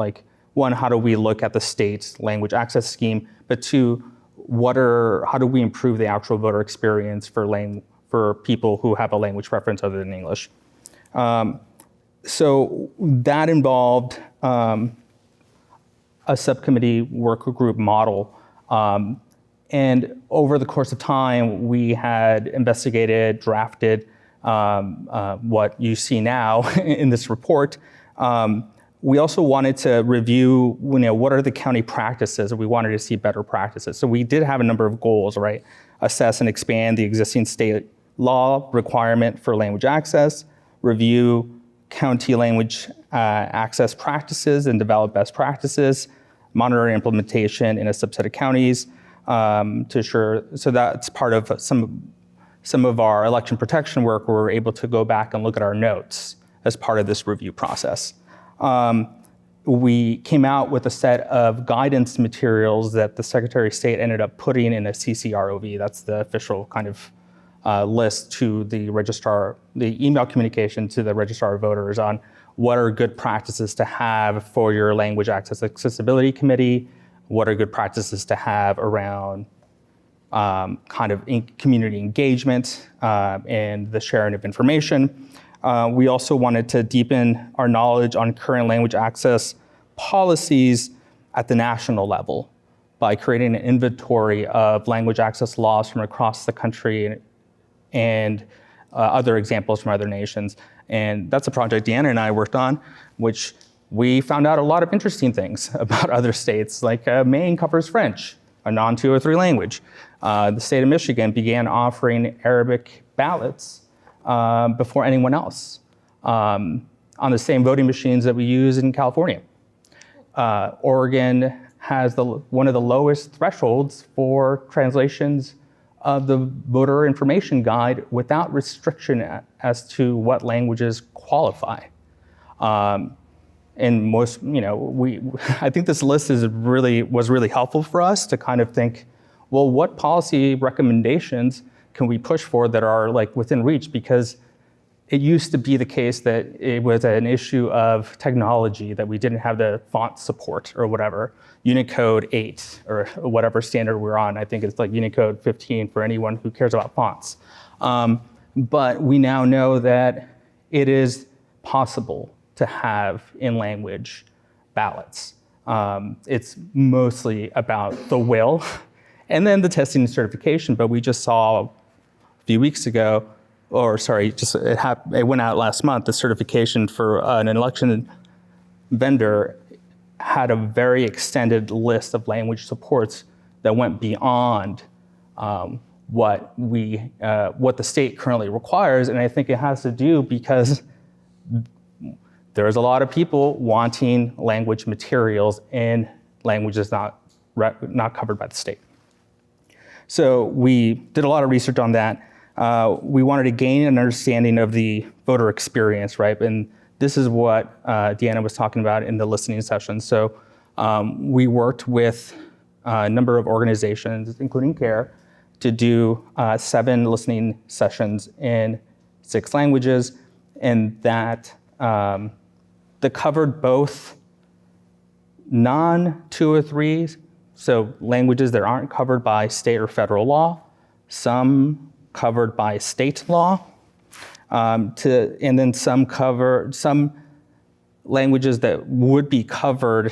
one, how do we look at the state language access scheme? But two, how do we improve the actual voter experience for people who have a language preference other than English? So that involved a subcommittee work group model. And over the course of time, we had investigated, drafted what you see now in this report. We also wanted to review, what are the county practices, and we wanted to see better practices. So we did have a number of goals, right? Assess and expand the existing state law requirement for language access, review county language access practices and develop best practices, monitor implementation in a subset of counties, to ensure, so that's part of some of our election protection work, where we're able to go back and look at our notes as part of this review process. We came out with a set of guidance materials that the Secretary of State ended up putting in a CCROV. That's the official kind of list to the registrar, the email communication to the registrar of voters on what are good practices to have for your language access accessibility committee, what are good practices to have around community engagement and the sharing of information. We also wanted to deepen our knowledge on current language access policies at the national level by creating an inventory of language access laws from across the country and other examples from other nations. And that's a project Deanna and I worked on, which we found out a lot of interesting things about other states, like Maine covers French, a non-203 language. The state of Michigan began offering Arabic ballots before anyone else on the same voting machines that we use in California. Oregon has one of the lowest thresholds for translations of the voter information guide without restriction as to what languages qualify. And most, I think this list was really helpful for us to kind of think, well, what policy recommendations can we push for that are within reach? Because it used to be the case that it was an issue of technology, that we didn't have the font support or whatever. Unicode 8 or whatever standard we're on. I think it's Unicode 15 for anyone who cares about fonts. But we now know that it is possible to have in-language ballots. It's mostly about the will and then the testing and certification, but we just saw a few weeks ago, it went out last month, the certification for an election vendor had a very extended list of language supports that went beyond what the state currently requires. And I think it has to do because there's a lot of people wanting language materials in languages not covered by the state. So we did a lot of research on that. We wanted to gain an understanding of the voter experience, right? And this is what Deanna was talking about in the listening session. So we worked with a number of organizations, including CARE, to do 7 listening sessions in 6 languages, and that covered both non-203, so languages that aren't covered by state or federal law, some covered by state law, and then some languages that would be covered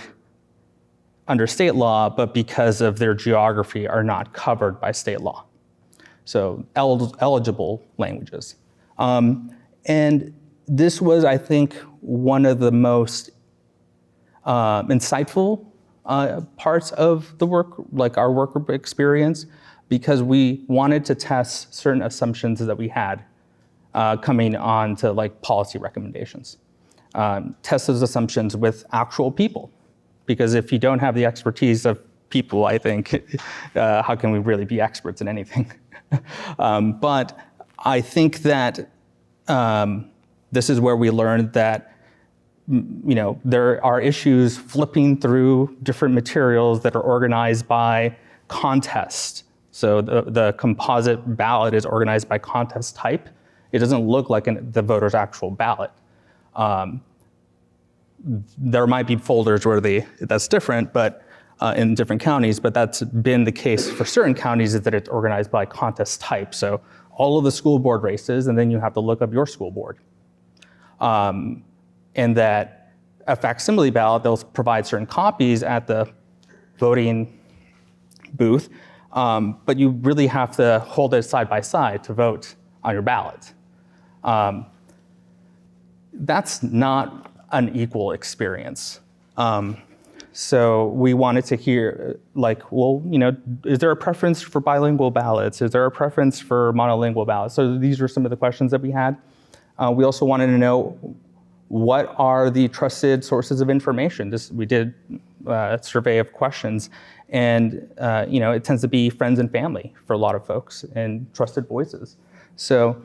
under state law, but because of their geography are not covered by state law. So eligible languages. And this was, I think, one of the most insightful parts of the work, like our work experience, because we wanted to test certain assumptions that we had coming on to like policy recommendations. Test those assumptions with actual people, because if you don't have the expertise of people, I think, how can we really be experts in anything? But I think that this is where we learned that there are issues flipping through different materials that are organized by contest. So the composite ballot is organized by contest type. It doesn't look like the voter's actual ballot. There might be folders where that's different, but in different counties, but that's been the case for certain counties, is that it's organized by contest type. So all of the school board races, and then you have to look up your school board. And that a facsimile ballot, they'll provide certain copies at the voting booth, but you really have to hold it side by side to vote on your ballot. That's not an equal experience. So we wanted to hear, like, well, is there a preference for bilingual ballots? Is there a preference for monolingual ballots? So these were some of the questions that we had. We also wanted to know, what are the trusted sources of information? We did a survey of questions, and it tends to be friends and family for a lot of folks, and trusted voices. So,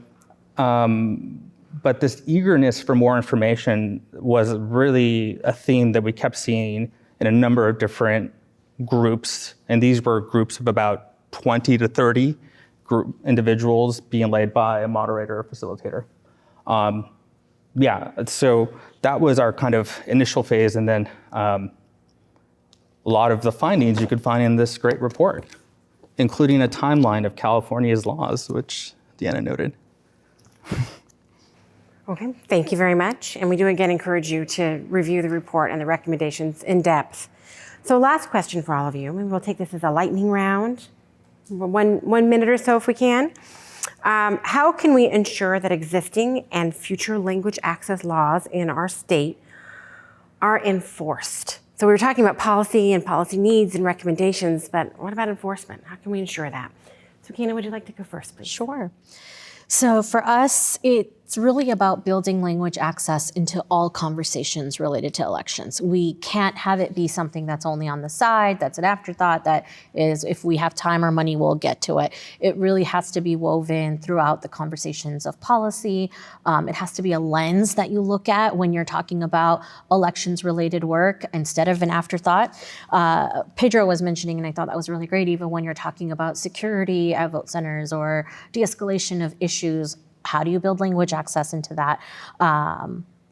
but this eagerness for more information was really a theme that we kept seeing in a number of different groups, and these were groups of about 20 to 30 individuals being led by a moderator or facilitator. So that was our kind of initial phase, and then a lot of the findings you could find in this great report, including a timeline of California's laws, which Deanna noted. Okay, thank you very much. And we do again encourage you to review the report and the recommendations in depth. So last question for all of you. Maybe we'll take this as a lightning round, one minute or so if we can. How can we ensure that existing and future language access laws in our state are enforced? So we were talking about policy and policy needs and recommendations, but what about enforcement? How can we ensure that? So Kina, would you like to go first, please? Sure. So for us, it's really about building language access into all conversations related to elections. We can't have it be something that's only on the side, that's an afterthought, that is, if we have time or money, we'll get to it. It really has to be woven throughout the conversations of policy. It has to be a lens that you look at when you're talking about elections-related work instead of an afterthought. Pedro was mentioning, and I thought that was really great, even when you're talking about security at vote centers or de-escalation of issues, how do you build language access into that?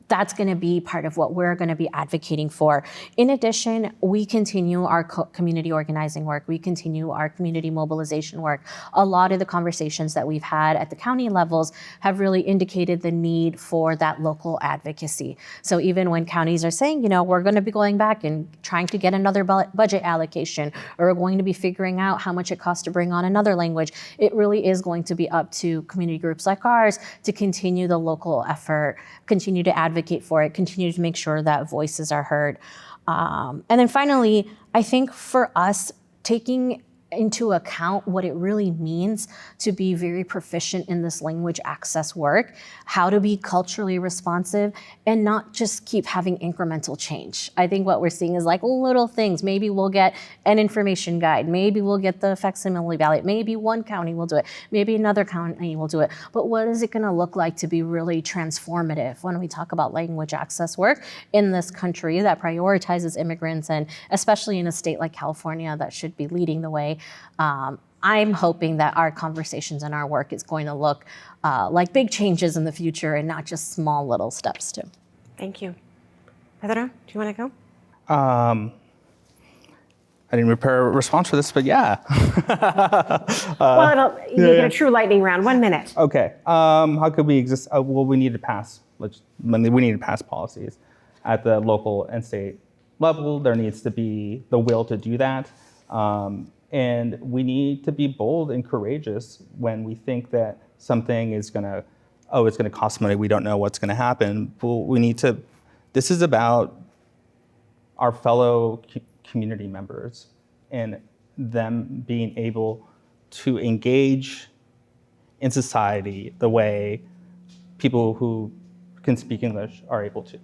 That's going to be part of what we're going to be advocating for. In addition, we continue our community organizing work. We continue our community mobilization work. A lot of the conversations that we've had at the county levels have really indicated the need for that local advocacy. So even when counties are saying, we're going to be going back and trying to get another budget allocation, or we're going to be figuring out how much it costs to bring on another language, it really is going to be up to community groups like ours to continue the local effort, continue to advocate for it, continue to make sure that voices are heard. And then finally, I think for us, taking into account what it really means to be very proficient in this language access work, how to be culturally responsive, and not just keep having incremental change. I think what we're seeing is like little things. Maybe we'll get an information guide. Maybe we'll get the facsimile ballot. Maybe one county will do it. Maybe another county will do it. But what is it going to look like to be really transformative when we talk about language access work in this country that prioritizes immigrants, and especially in a state like California that should be leading the way? I'm hoping that our conversations and our work is going to look like big changes in the future and not just small little steps too. Thank you. Pedro, do you want to go? I didn't prepare a response for this, but yeah. You get a true lightning round, 1 minute. Okay. How could we exist? Well, we need to pass. We need to pass policies at the local and state level. There needs to be the will to do that. And we need to be bold and courageous when we think that something is going to, it's going to cost money, we don't know what's going to happen. Well, this is about our fellow community members and them being able to engage in society the way people who can speak English are able to.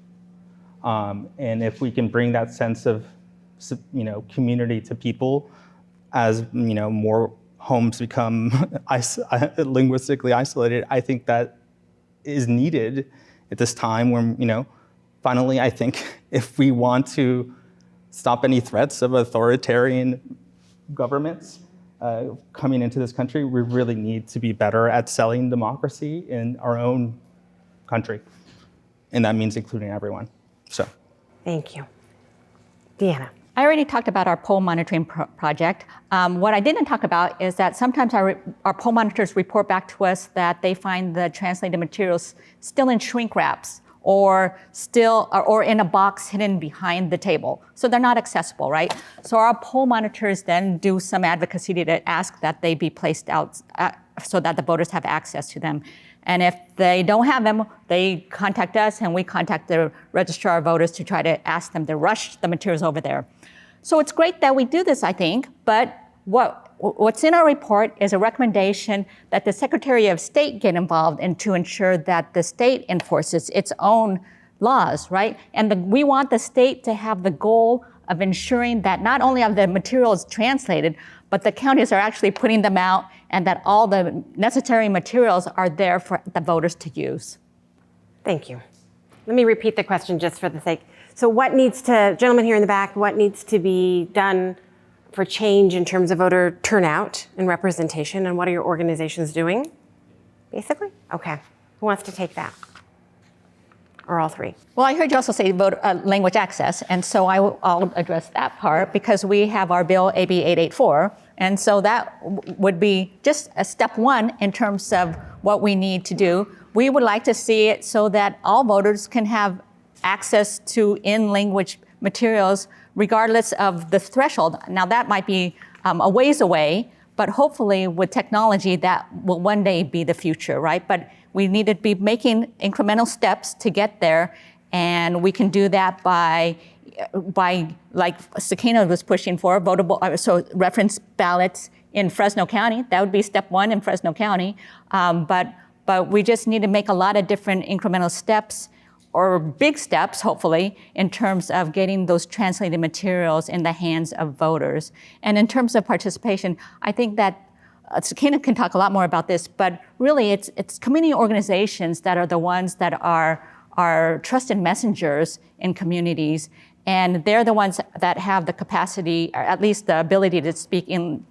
And if we can bring that sense of community to people as more homes become linguistically isolated, I think that is needed at this time when, finally, I think if we want to stop any threats of authoritarian governments coming into this country, we really need to be better at selling democracy in our own country. And that means including everyone. So, thank you. Deanna. I already talked about our poll monitoring project. What I didn't talk about is that sometimes our poll monitors report back to us that they find the translated materials still in shrink wraps or in a box hidden behind the table. So they're not accessible, right? So our poll monitors then do some advocacy to ask that they be placed out so that the voters have access to them. And if they don't have them, they contact us and we contact the registrar of voters to try to ask them to rush the materials over there. So it's great that we do this, I think, but what's in our report is a recommendation that the Secretary of State get involved and to ensure that the state enforces its own laws, right? And we want the state to have the goal of ensuring that not only are the materials translated, but the counties are actually putting them out and that all the necessary materials are there for the voters to use. Thank you. Let me repeat the question just for the sake. So gentleman here in the back, what needs to be done for change in terms of voter turnout and representation, and what are your organizations doing, basically? Okay, who wants to take that? Or all three? Well, I heard you also say language access, and so I'll address that part because we have our bill AB 884, and so that would be just a step one in terms of what we need to do. We would like to see it so that all voters can have access to in-language materials regardless of the threshold. Now that might be a ways away, but hopefully with technology that will one day be the future, right? But we need to be making incremental steps to get there, and we can do that by like Sakina was pushing for, so reference ballots in Fresno County. That would be step one in Fresno County, but we just need to make a lot of different incremental steps or big steps, hopefully, in terms of getting those translated materials in the hands of voters. And in terms of participation, I think that Sakina can talk a lot more about this, but really it's community organizations that are the ones that are trusted messengers in communities, and they're the ones that have the capacity, or at least the ability to speak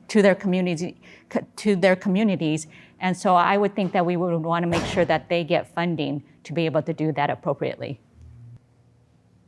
to their communities. And so I would think that we would want to make sure that they get funding to be able to do that appropriately.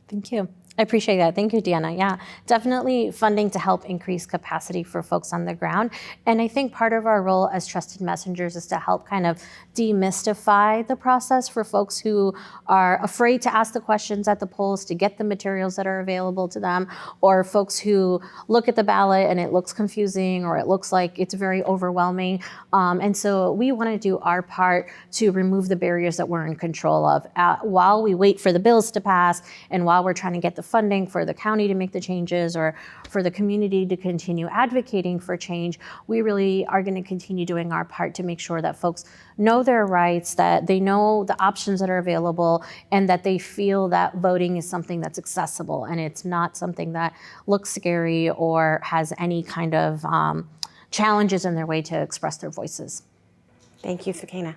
Thank you. I appreciate that. Thank you, Deanna. Yeah, definitely funding to help increase capacity for folks on the ground. And I think part of our role as trusted messengers is to help kind of demystify the process for folks who are afraid to ask the questions at the polls, to get the materials that are available to them, or folks who look at the ballot and it looks confusing or it looks like it's very overwhelming. And so we want to do our part to remove the barriers that we're in control of while we wait for the bills to pass and while we're trying to get the funding for the county to make the changes or for the community to continue advocating for change. We really are going to continue doing our part to make sure that folks know their rights, that they know the options that are available, and that they feel that voting is something that's accessible and it's not something that looks scary or has any kind of challenges in their way to express their voices. Thank you, Sakina.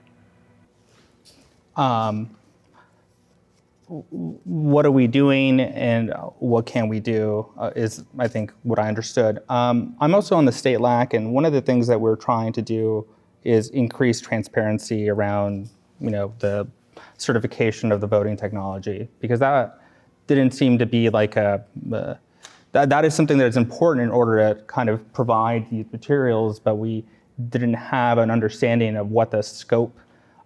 What are we doing and what can we do is, I think, what I understood. I'm also on the state LAC, and one of the things that we're trying to do is increase transparency around, the certification of the voting technology, because that didn't seem to be like that is something that is important in order to kind of provide these materials, but we didn't have an understanding of what the scope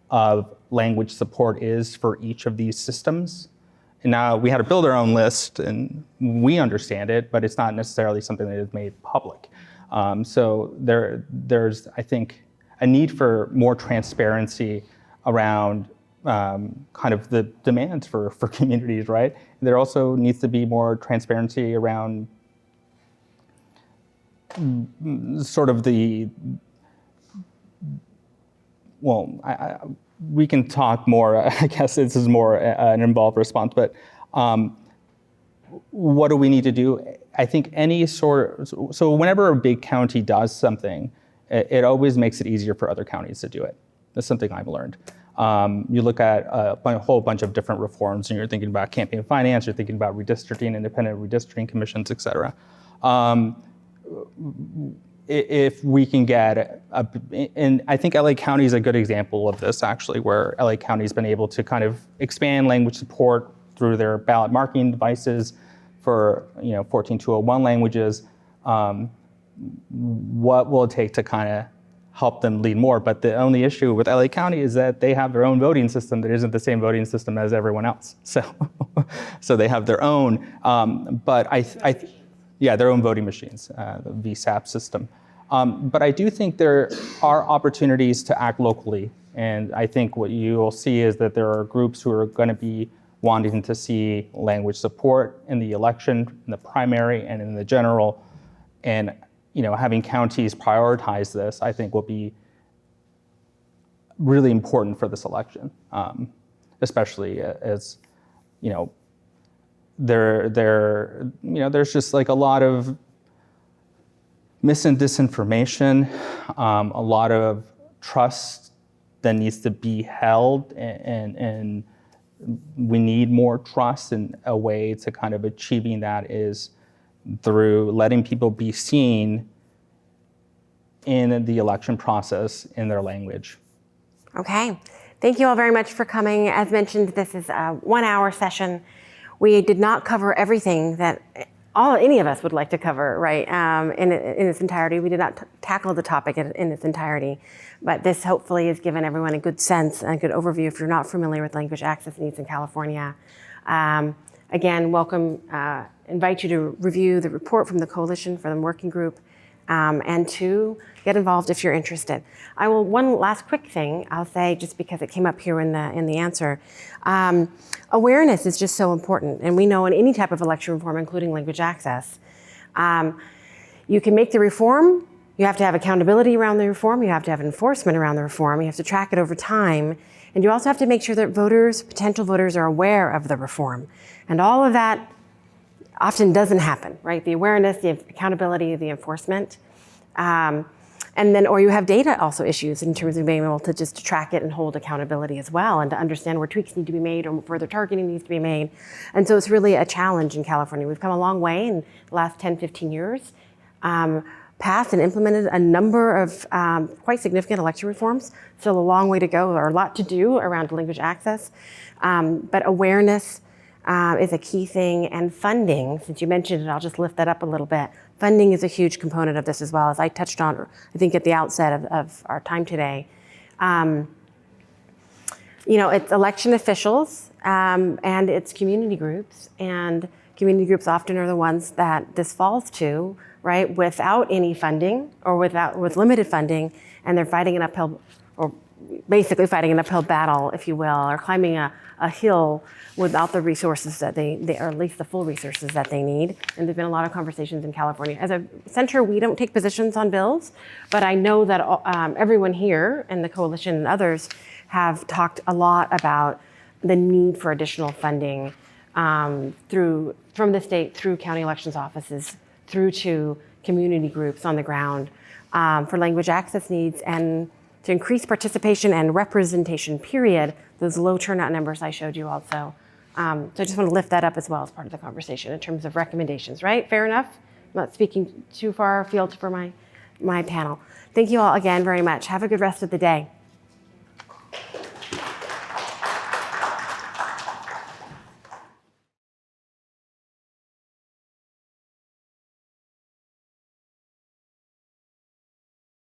of language support is for each of these systems. And now we had to build our own list, and we understand it, but it's not necessarily something that is made public. So there's, I think, a need for more transparency around kind of the demands for communities, right? There also needs to be more transparency around sort of we can talk more. I guess this is more an involved response, but what do we need to do? I think so whenever a big county does something, it always makes it easier for other counties to do it. That's something I've learned. You look at a whole bunch of different reforms, and you're thinking about campaign finance, you're thinking about redistricting, independent redistricting commissions, et cetera. If we can get, and I think LA County is a good example of this actually, where LA County's been able to kind of expand language support through their ballot marking devices for 14201 languages. What will it take to kind of help them lead more? But the only issue with LA County is that they have their own voting system that isn't the same voting system as everyone else. So they have their own, but their own voting machines, the VSAP system. But I do think there are opportunities to act locally. And I think what you will see is that there are groups who are going to be wanting to see language support in the election, in the primary, and in the general. And having counties prioritize this, I think, will be really important for this election, especially as there's just like a lot of mis and disinformation, a lot of trust that needs to be held, and we need more trust, and a way to kind of achieving that is through letting people be seen in the election process in their language. Okay, thank you all very much for coming. As mentioned, this is a 1-hour session. We did not cover everything that any of us would like to cover, right, in its entirety. We did not tackle the topic in its entirety, but this hopefully has given everyone a good sense and a good overview if you're not familiar with language access needs in California. Again, welcome, invite you to review the report from the Coalition for the Working Group, and to get involved if you're interested. One last quick thing I'll say, just because it came up here in the answer. Awareness is just so important, and we know in any type of election reform, including language access, you can make the reform, you have to have accountability around the reform, you have to have enforcement around the reform, you have to track it over time, and you also have to make sure that potential voters are aware of the reform. And all of that often doesn't happen, right? The awareness, the accountability, the enforcement. Or you have data also issues in terms of being able to just track it and hold accountability as well, and to understand where tweaks need to be made or further targeting needs to be made. And so it's really a challenge in California. We've come a long way in the last 10, 15 years, passed and implemented a number of quite significant election reforms. Still a long way to go, or a lot to do around language access. But awareness is a key thing, and funding, since you mentioned it, I'll just lift that up a little bit. Funding is a huge component of this as well, as I touched on, I think, at the outset of our time today. It's election officials and it's community groups, and community groups often are the ones that this falls to, right, without any funding or with limited funding, and they're fighting an uphill, or basically fighting an uphill battle, if you will, or climbing a hill without the resources that they or at least the full resources that they need. And there's been a lot of conversations in California. As a center, we don't take positions on bills, but I know that everyone here and the coalition and others have talked a lot about the need for additional funding from the state, through county elections offices, through to community groups on the ground for language access needs, and to increase participation and representation, period, those low turnout numbers I showed you also. So I just want to lift that up as well as part of the conversation in terms of recommendations, right? Fair enough? I'm not speaking too far afield for my panel. Thank you all again very much. Have a good rest of the day.